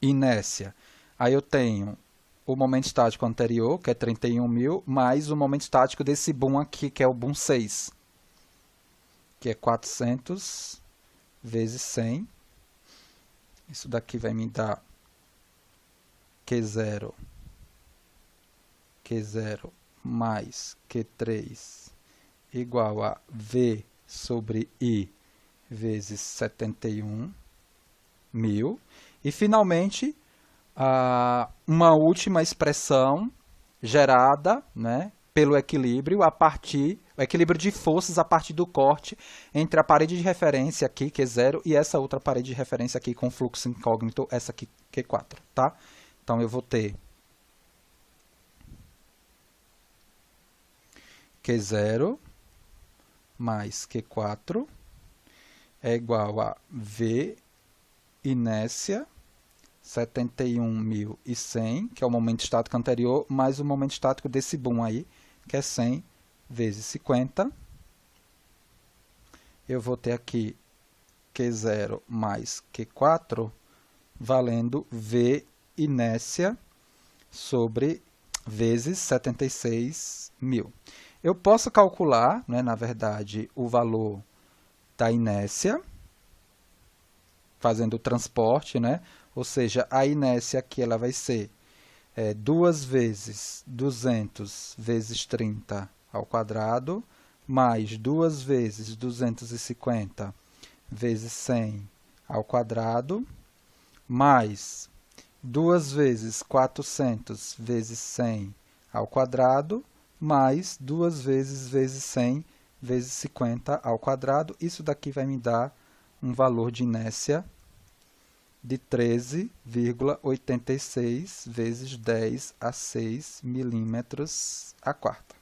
Speaker 1: inércia. Aí eu tenho o momento estático anterior, que é 31.000, mais o momento estático desse boom aqui, que é o boom 6, que é 400 vezes 100. Isso daqui vai me dar Q0 mais Q3 igual a V sobre I vezes 71.000. E, finalmente, uma última expressão gerada, né, pelo equilíbrio o equilíbrio de forças a partir do corte entre a parede de referência aqui, Q0, e essa outra parede de referência aqui com fluxo incógnito, essa aqui, Q4, tá? Então, eu vou ter Q0 mais Q4 é igual a V inércia 71.100, que é o momento estático anterior, mais o momento estático desse boom aí, que é 100 vezes 50. Eu vou ter aqui Q0 mais Q4 valendo V inércia sobre vezes 76.000. Eu posso calcular, né, na verdade, o valor da inércia, fazendo o transporte, né? Ou seja, a inércia aqui ela vai ser 2 vezes 200 vezes 30 ao quadrado, mais 2 vezes 250 vezes 100 ao quadrado, mais 2 vezes 400 vezes 100 ao quadrado, mais 2 vezes 100 vezes 50 ao quadrado. Isso daqui vai me dar um valor de inércia de 13,86 vezes 10 a 6 milímetros a quarta.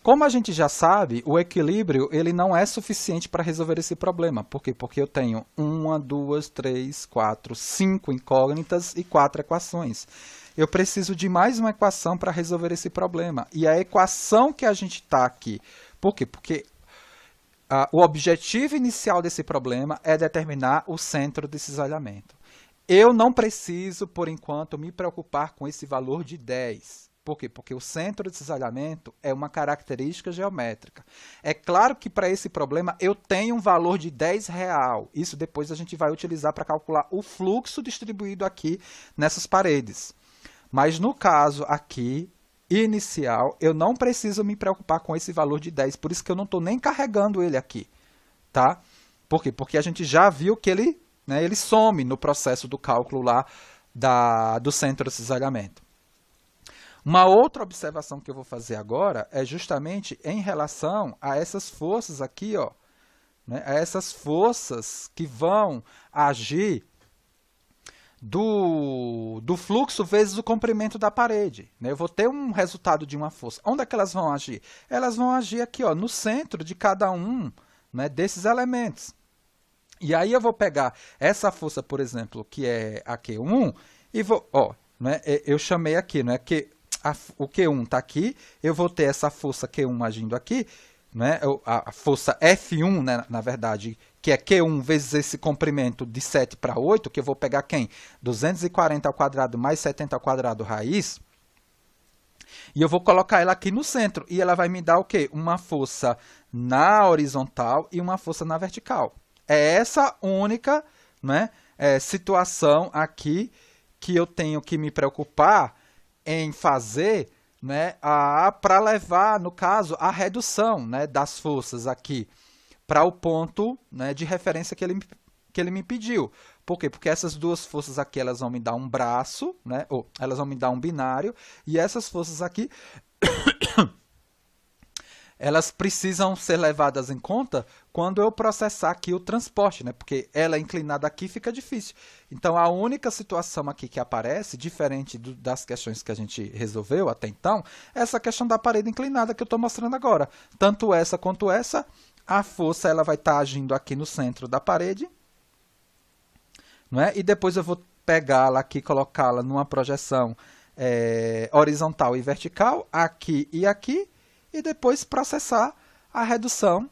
Speaker 1: Como a gente já sabe, o equilíbrio ele não é suficiente para resolver esse problema. Por quê? Porque eu tenho 1, 2, 3, 4, 5 incógnitas e 4 equações. Eu preciso de mais uma equação para resolver esse problema. E a equação que a gente está aqui... Por quê? Porque o objetivo inicial desse problema é determinar o centro de cisalhamento. Eu não preciso, por enquanto, me preocupar com esse valor de 10. Por quê? Porque o centro de cisalhamento é uma característica geométrica. É claro que para esse problema eu tenho um valor de 10 real. Isso depois a gente vai utilizar para calcular o fluxo distribuído aqui nessas paredes. Mas no caso aqui, inicial, eu não preciso me preocupar com esse valor de 10. Por isso que eu não estou nem carregando ele aqui. Tá? Por quê? Porque a gente já viu que ele, né, ele some no processo do cálculo lá do centro de cisalhamento. Uma outra observação que eu vou fazer agora é justamente em relação a essas forças aqui, ó, né, a essas forças que vão agir do fluxo vezes o comprimento da parede. Né? Eu vou ter um resultado de uma força. Onde é que elas vão agir? Elas vão agir aqui, ó, no centro de cada um, né, desses elementos. E aí eu vou pegar essa força, por exemplo, que é a Q1, e vou, ó, né, eu chamei aqui, né, que o Q1 está aqui, eu vou ter essa força Q1 agindo aqui, né, a força F1, né, na verdade, que é Q1 vezes esse comprimento de 7 para 8, que eu vou pegar quem? 240 ao quadrado mais 70 ao quadrado raiz, e eu vou colocar ela aqui no centro, e ela vai me dar o quê? Uma força na horizontal e uma força na vertical. É essa única, né, situação aqui que eu tenho que me preocupar em fazer, né, para levar, no caso, a redução, né, das forças aqui para o ponto, né, de referência que ele me pediu. Por quê? Porque essas duas forças aqui elas vão me dar um braço, né, ou elas vão me dar um binário, e essas forças aqui elas precisam ser levadas em conta quando eu processar aqui o transporte, né? Porque ela inclinada aqui fica difícil. Então, a única situação aqui que aparece, diferente das questões que a gente resolveu até então, é essa questão da parede inclinada que eu estou mostrando agora. Tanto essa quanto essa, a força ela vai estar agindo aqui no centro da parede, não é? E depois eu vou pegá-la aqui e colocá-la numa projeção horizontal e vertical, aqui e aqui, e depois processar a redução,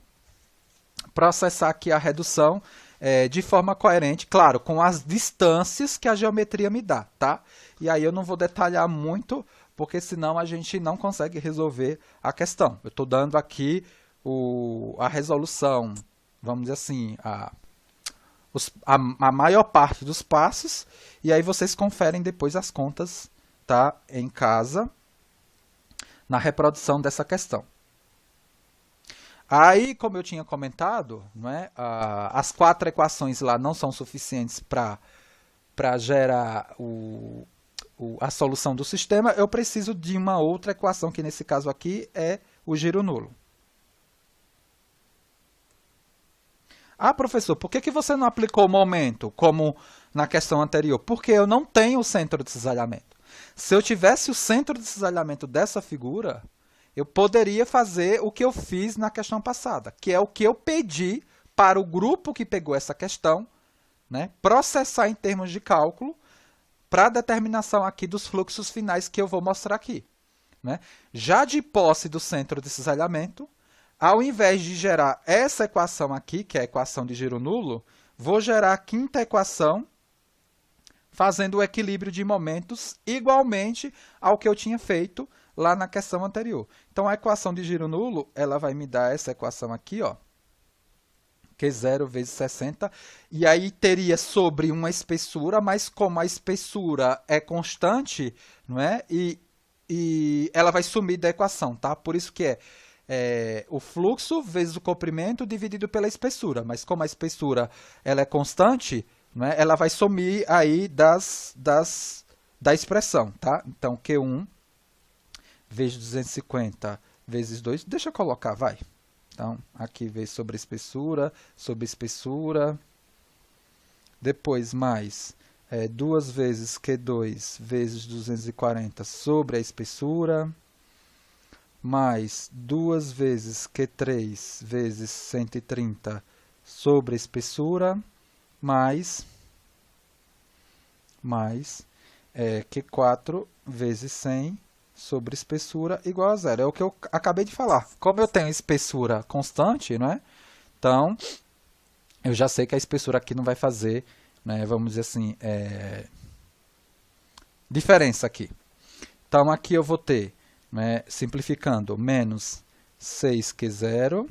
Speaker 1: de forma coerente, claro, com as distâncias que a geometria me dá, tá? E aí eu não vou detalhar muito, porque senão a gente não consegue resolver a questão. Eu estou dando aqui a resolução, vamos dizer assim, a maior parte dos passos, e aí vocês conferem depois as contas, tá, em casa, na reprodução dessa questão. Aí, como eu tinha comentado, né, as 4 equações lá não são suficientes para gerar a solução do sistema, eu preciso de uma outra equação, que nesse caso aqui é o giro nulo. Ah, professor, por que você não aplicou o momento, como na questão anterior? Porque eu não tenho o centro de cisalhamento. Se eu tivesse o centro de cisalhamento dessa figura, eu poderia fazer o que eu fiz na questão passada, que é o que eu pedi para o grupo que pegou essa questão, né, processar em termos de cálculo para a determinação aqui dos fluxos finais que eu vou mostrar aqui. Né? Já de posse do centro de cisalhamento, ao invés de gerar essa equação aqui, que é a equação de giro nulo, vou gerar a quinta equação, fazendo o equilíbrio de momentos igualmente ao que eu tinha feito lá na questão anterior. Então, a equação de giro nulo, ela vai me dar essa equação aqui, ó, Q0 vezes 60, e aí teria sobre uma espessura, mas como a espessura é constante, não é? E ela vai sumir da equação, tá? Por isso que é o fluxo vezes o comprimento dividido pela espessura, mas como a espessura ela é constante, não é? Ela vai sumir aí da expressão, tá? Então, Q1 vezes 250 vezes 2, deixa eu colocar, vai. Então, aqui vezes sobre espessura, depois mais 2 vezes Q2 vezes 240 sobre a espessura, mais 2 vezes Q3 vezes 130 sobre a espessura, mais Q4 vezes 100 sobre espessura igual a zero. É o que eu acabei de falar. Como eu tenho espessura constante, não é? Então, eu já sei que a espessura aqui não vai fazer, né, vamos dizer assim, diferença aqui. Então, aqui eu vou ter, né, simplificando, menos 6Q0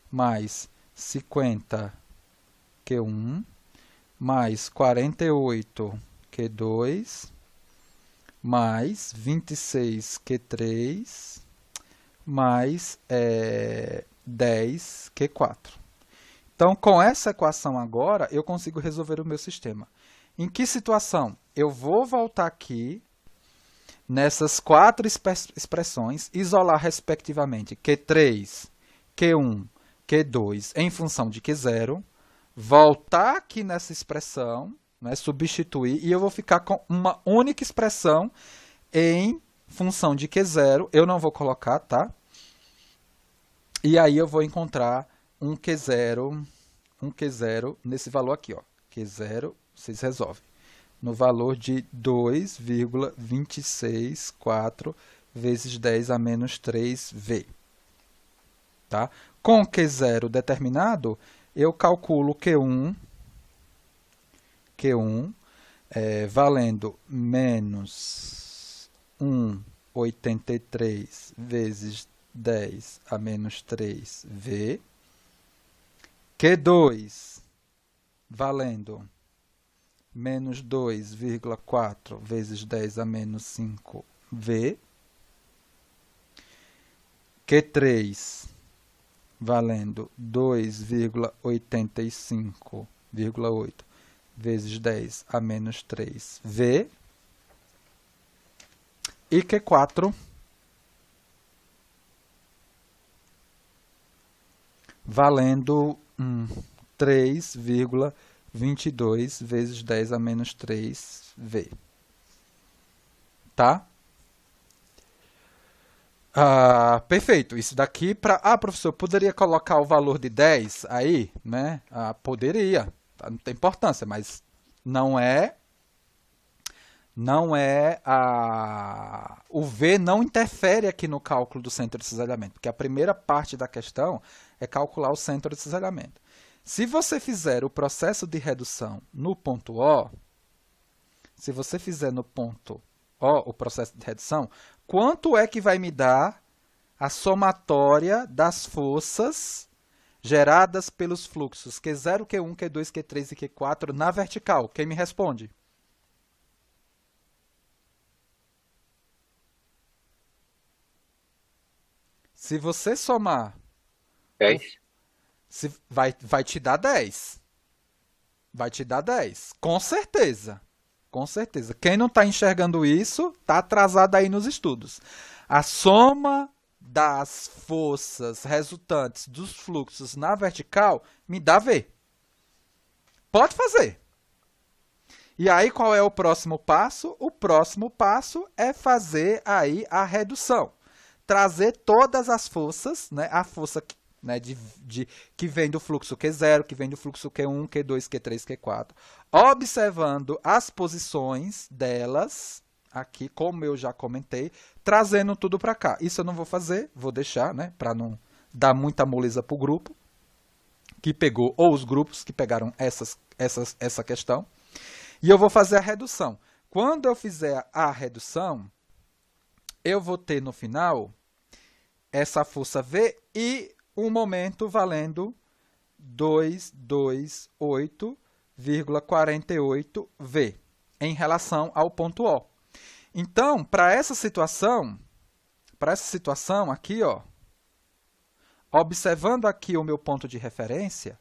Speaker 1: mais 50Q1 mais 48Q2 mais 26Q3 mais 10Q4. Então, com essa equação agora, eu consigo resolver o meu sistema. Em que situação? Eu vou voltar aqui nessas 4 expressões, isolar respectivamente Q3, Q1, Q2 em função de Q0, voltar aqui nessa expressão, né, substituir, e eu vou ficar com uma única expressão em função de Q0, eu não vou colocar, tá? E aí eu vou encontrar um Q0 nesse valor aqui, ó. Q0, vocês resolvem. No valor de 2,264 vezes 10 a menos 3V. Tá? Com Q0 determinado, eu calculo Q1 valendo menos 1,83 vezes 10 a menos 3V. Q2 valendo menos 2,4 vezes 10 a menos 5V. Q3 valendo 2,85,8 vezes 10 a menos 3V. E Q4 valendo 3,22 vezes 10 a menos 3V. Tá? Perfeito. Isso daqui para... professor, poderia colocar o valor de 10 aí, né? Poderia. Não tem importância, mas não é... O V não interfere aqui no cálculo do centro de cisalhamento, porque a primeira parte da questão é calcular o centro de cisalhamento. Se você fizer o processo de redução no ponto O, se você fizer no ponto O o processo de redução, quanto é que vai me dar a somatória das forças geradas pelos fluxos Q0, Q1, Q2, Q3 e Q4 na vertical? Quem me responde? Se você somar...
Speaker 2: 10.
Speaker 1: Vai te dar 10. Vai te dar 10. Com certeza. Com certeza. Quem não está enxergando isso, está atrasado aí nos estudos. A soma das forças resultantes dos fluxos na vertical me dá V. Pode fazer. E aí, qual é o próximo passo? O próximo passo é fazer aí a redução. Trazer todas as forças, né, a força né, que vem do fluxo Q0, que vem do fluxo Q1, Q2, Q3, Q4, observando as posições delas, aqui, como eu já comentei, trazendo tudo para cá. Isso eu não vou fazer, vou deixar, né, para não dar muita moleza para o grupo, que pegou, ou os grupos que pegaram essa questão. E eu vou fazer a redução. Quando eu fizer a redução, eu vou ter no final essa força V e um momento valendo 228,48 V em relação ao ponto O. Então, para essa situação aqui, ó, observando aqui o meu ponto de referência,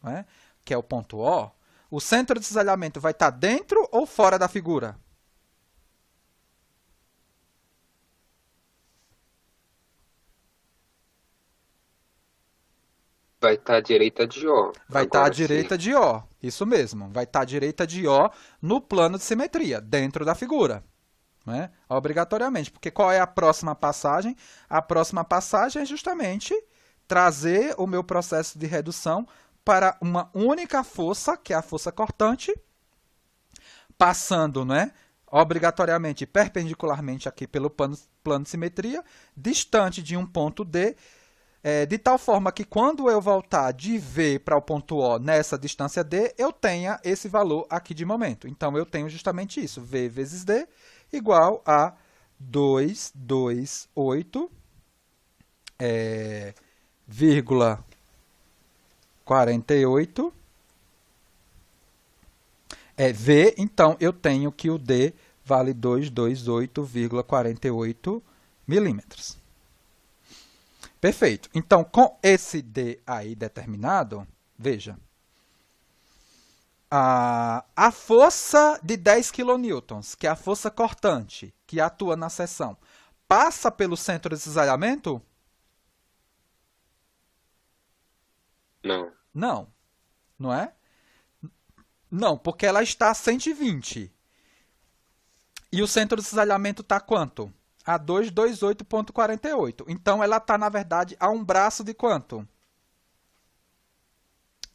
Speaker 1: né, que é o ponto O, o centro de cisalhamento vai estar dentro ou fora da figura?
Speaker 2: Vai estar à direita de O.
Speaker 1: Vai estar à direita de O, isso mesmo. Vai estar à direita de O no plano de simetria, dentro da figura. Né? Obrigatoriamente, porque qual é a próxima passagem? A próxima passagem é justamente trazer o meu processo de redução para uma única força, que é a força cortante, passando, né, obrigatoriamente, perpendicularmente aqui pelo plano de simetria, distante de um ponto D, de tal forma que quando eu voltar de V para o ponto O nessa distância D, eu tenha esse valor aqui de momento. Então, eu tenho justamente isso, V vezes D, igual a 228,48 V, então eu tenho que o D vale 228,48 milímetros. Perfeito. Então, com esse D aí determinado, veja, a força de 10 kN, que é a força cortante, que atua na seção, passa pelo centro de cisalhamento?
Speaker 2: Não.
Speaker 1: Não. Não é? Não, porque ela está a 120. E o centro de cisalhamento está quanto? A 228,48. Então, ela está, na verdade, a um braço de quanto?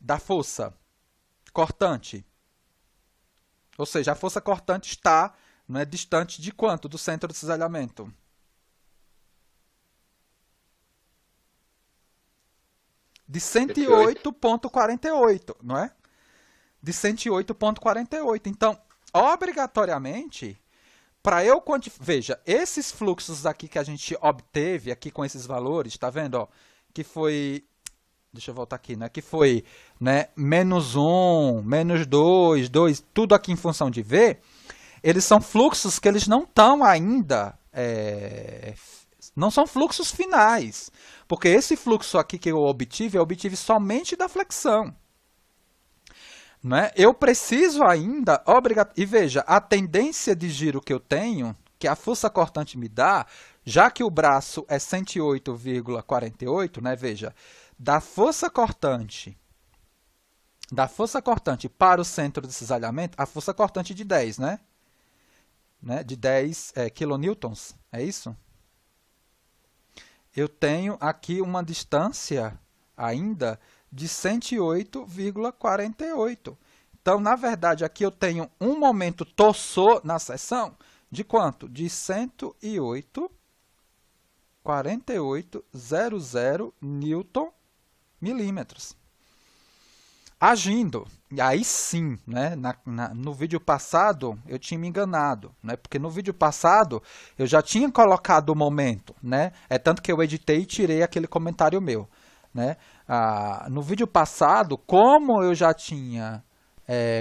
Speaker 1: Da força cortante. Ou seja, a força cortante está, não é, distante de quanto do centro de cisalhamento? De 108,48, não é? De 108,48. Então, obrigatoriamente, para eu quantificar... Veja, esses fluxos aqui que a gente obteve aqui com esses valores, está vendo? Ó, que foi... Deixa eu voltar aqui, né? Que foi, né, menos 1, menos 2, 2, tudo aqui em função de V. Eles são fluxos que eles não estão ainda... não são fluxos finais. Porque esse fluxo aqui que eu obtive somente da flexão. Né? Eu preciso ainda... E veja, a tendência de giro que eu tenho, que a força cortante me dá, já que o braço é 108,48, né? Veja, da força cortante para o centro de cisalhamento, a força cortante de 10, né? De 10 kilonewtons, é isso? Eu tenho aqui uma distância ainda de 108,48. Então, na verdade, aqui eu tenho um momento torçô na seção de quanto? De 108,4800 newton milímetros. Agindo. E aí sim, né, no vídeo passado eu tinha me enganado, né, porque no vídeo passado eu já tinha colocado o momento, né, tanto que eu editei e tirei aquele comentário meu. Né? No vídeo passado, como eu já tinha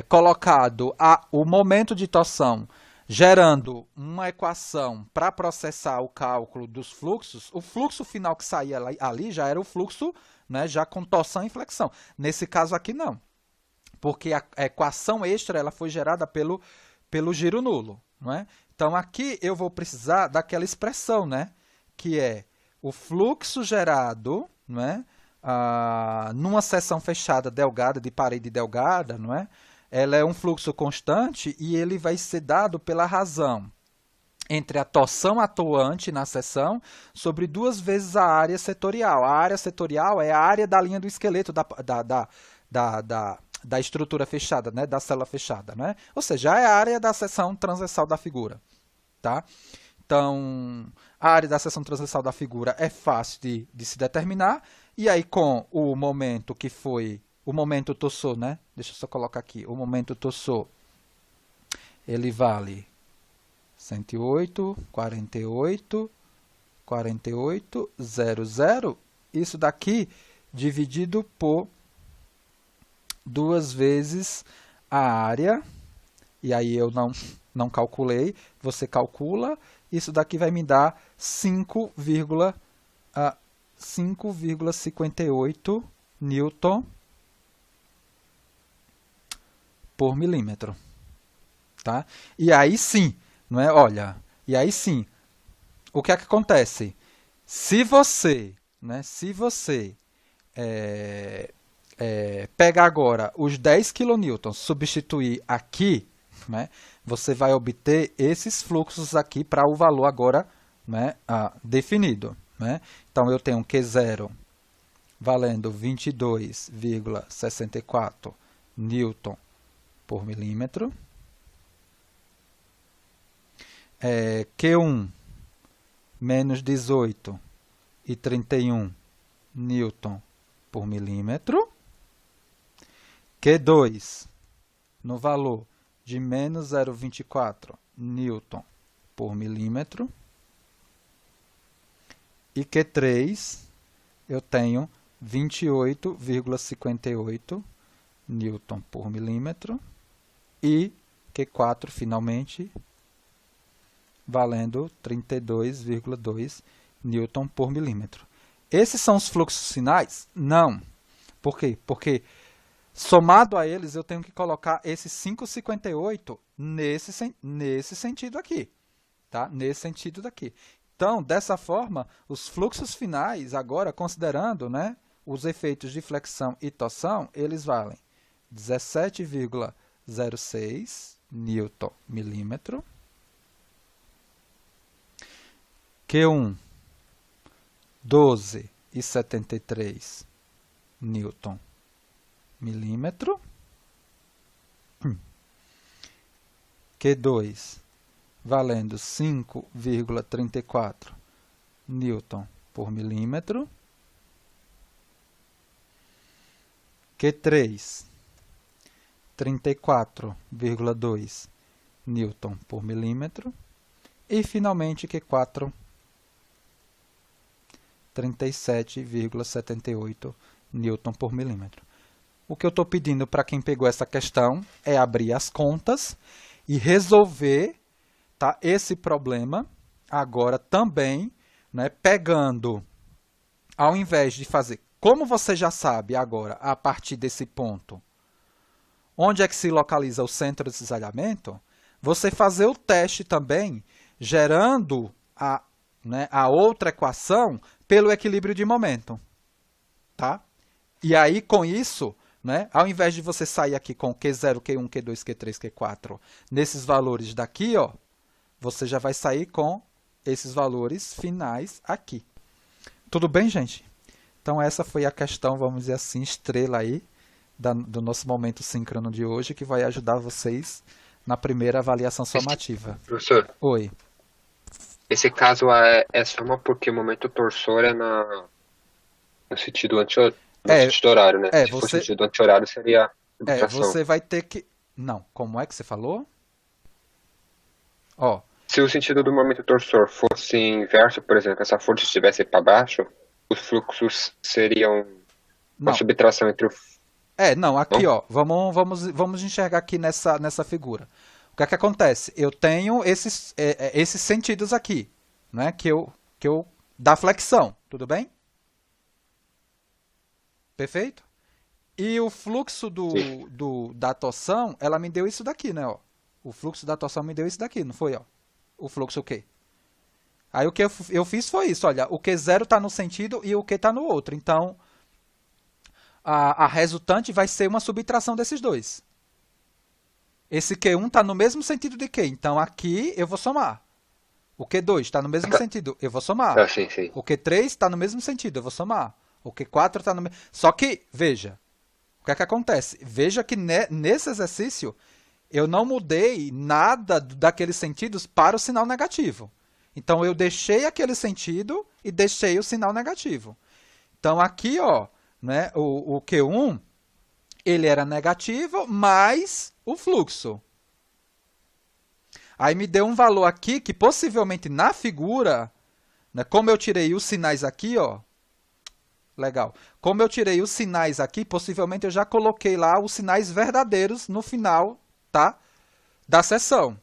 Speaker 1: colocado o momento de torção gerando uma equação para processar o cálculo dos fluxos, o fluxo final que saía ali já era o fluxo, né, já com torção e flexão. Nesse caso aqui não, porque a equação extra ela foi gerada pelo giro nulo. Não é? Então aqui eu vou precisar daquela expressão, né, que é o fluxo gerado, não é, numa seção fechada delgada, de parede delgada, não é? Ela é um fluxo constante e ele vai ser dado pela razão entre a torção atuante na seção sobre 2 vezes a área setorial. A área setorial é a área da linha do esqueleto da estrutura fechada, né? Da célula fechada. Né? Ou seja, é a área da seção transversal da figura. Tá? Então, a área da seção transversal da figura é fácil de se determinar E aí com o momento que foi, o momento tossou, né? Deixa eu só colocar aqui, o momento tossou, ele vale 108, 48, 48, 00. Isso daqui dividido por 2 vezes a área. E aí eu não calculei. Você calcula. Isso daqui vai me dar 5,58 newton por milímetro. Tá? E aí sim, não é? Olha, e aí sim, o que é que acontece? Se você pegar agora os 10 kN, substituir aqui, né, você vai obter esses fluxos aqui para o valor agora, né, definido. Né? Então, eu tenho Q0 valendo 22,64 newton por milímetro. Q1 menos 18,31 newton por milímetro. Q2 no valor de menos 0,24 newton por milímetro. E Q3 eu tenho 28,58 newton por milímetro. E Q4 finalmente valendo 32,2 newton por milímetro. Esses são os fluxos finais? Não. Por quê? Porque somado a eles eu tenho que colocar esse 5,58 nesse sentido aqui. Tá? Nesse sentido daqui. Então, dessa forma, os fluxos finais, agora considerando, né, os efeitos de flexão e torção, eles valem 17,06 newton milímetro. Q1, 12,73 newton milímetro. Q2, valendo 5,34 newton por milímetro. Q3, 34,2 newton por milímetro. E, finalmente, Q4, 37,78 newton por milímetro. O que eu estou pedindo para quem pegou essa questão é abrir as contas e resolver, tá, esse problema agora também, né, pegando, ao invés de fazer, como você já sabe agora, a partir desse ponto, onde é que se localiza o centro de cisalhamento, você fazer o teste também, gerando a outra equação pelo equilíbrio de momento. Tá? E aí, com isso, né, ao invés de você sair aqui com Q0, Q1, Q2, Q3, Q4, nesses valores daqui, ó, você já vai sair com esses valores finais aqui. Tudo bem, gente? Então, essa foi a questão, vamos dizer assim, estrela aí, do nosso momento síncrono de hoje, que vai ajudar vocês na primeira avaliação somativa.
Speaker 2: Professor?
Speaker 1: Oi.
Speaker 2: Esse caso é soma porque o momento torsor é no sentido sentido horário, né? Se fosse sentido anti-horário, seria subtração.
Speaker 1: Você vai ter que... Não, como é que você falou? Ó.
Speaker 2: Se o sentido do momento torsor fosse inverso, por exemplo, essa força estivesse para baixo, os fluxos seriam uma subtração entre o...
Speaker 1: Não, aqui, ó, vamos enxergar aqui nessa figura. O que é que acontece? Eu tenho esses sentidos aqui, né, que eu da flexão, tudo bem? Perfeito? E o fluxo da torção, ela me deu isso daqui, né, ó. O fluxo da torção me deu isso daqui, não foi, ó? O fluxo o quê? Aí o que eu fiz foi isso, olha, o Q0 está no sentido e o Q está no outro. Então, a resultante vai ser uma subtração desses dois. Esse Q1 está no mesmo sentido de Q, então aqui eu vou somar. O Q2 está no mesmo sentido, eu vou somar.
Speaker 2: Sim.
Speaker 1: O Q3 está no mesmo sentido, eu vou somar. O Q4 está no mesmo... Só que, veja, o que é que acontece? Veja que nesse exercício eu não mudei nada daqueles sentidos para o sinal negativo. Então, eu deixei aquele sentido e deixei o sinal negativo. Então aqui, ó, né, o Q1, ele era negativo mais o fluxo. Aí me deu um valor aqui que possivelmente na figura, né, como eu tirei os sinais aqui, ó, legal. Como eu tirei os sinais aqui, possivelmente eu já coloquei lá os sinais verdadeiros no final, tá, da sessão.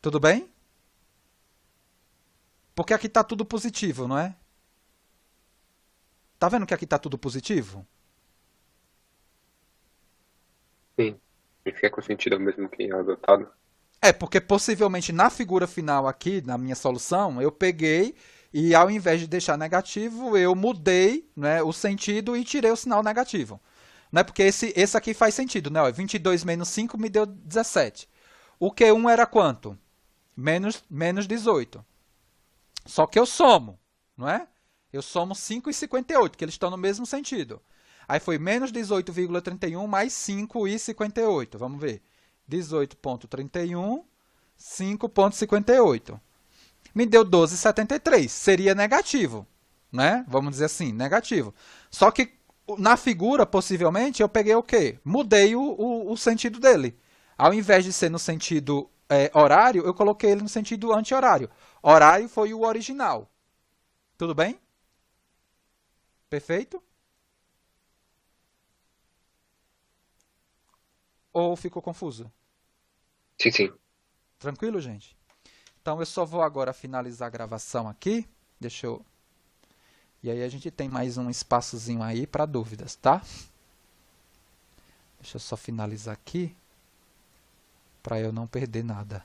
Speaker 1: Tudo bem? Porque aqui está tudo positivo, não é? Tá vendo que aqui está tudo positivo?
Speaker 2: Sim. E fica com sentido mesmo que é adotado.
Speaker 1: É, porque possivelmente na figura final aqui, na minha solução, eu peguei e ao invés de deixar negativo, eu mudei, né, o sentido e tirei o sinal negativo. Né, porque esse aqui faz sentido, né? Ó, 22 menos 5 me deu 17. O Q1 era quanto? Menos 18. Só que eu somo, não é? Eu somo 5 e 58, que eles estão no mesmo sentido. Aí foi menos 18,31 mais 5,58. Vamos ver. 18,31, 5,58. Me deu 12,73. Seria negativo, né? Vamos dizer assim, negativo. Só que na figura, possivelmente, eu peguei o quê? Mudei o sentido dele. Ao invés de ser no sentido horário, eu coloquei ele no sentido anti-horário. Horário foi o original. Tudo bem? Perfeito? Ou ficou confuso?
Speaker 2: Sim, sim.
Speaker 1: Tranquilo, gente? Então eu só vou agora finalizar a gravação aqui. Deixa eu... E aí a gente tem mais um espaçozinho aí para dúvidas, tá? Deixa eu só finalizar aqui para eu não perder nada.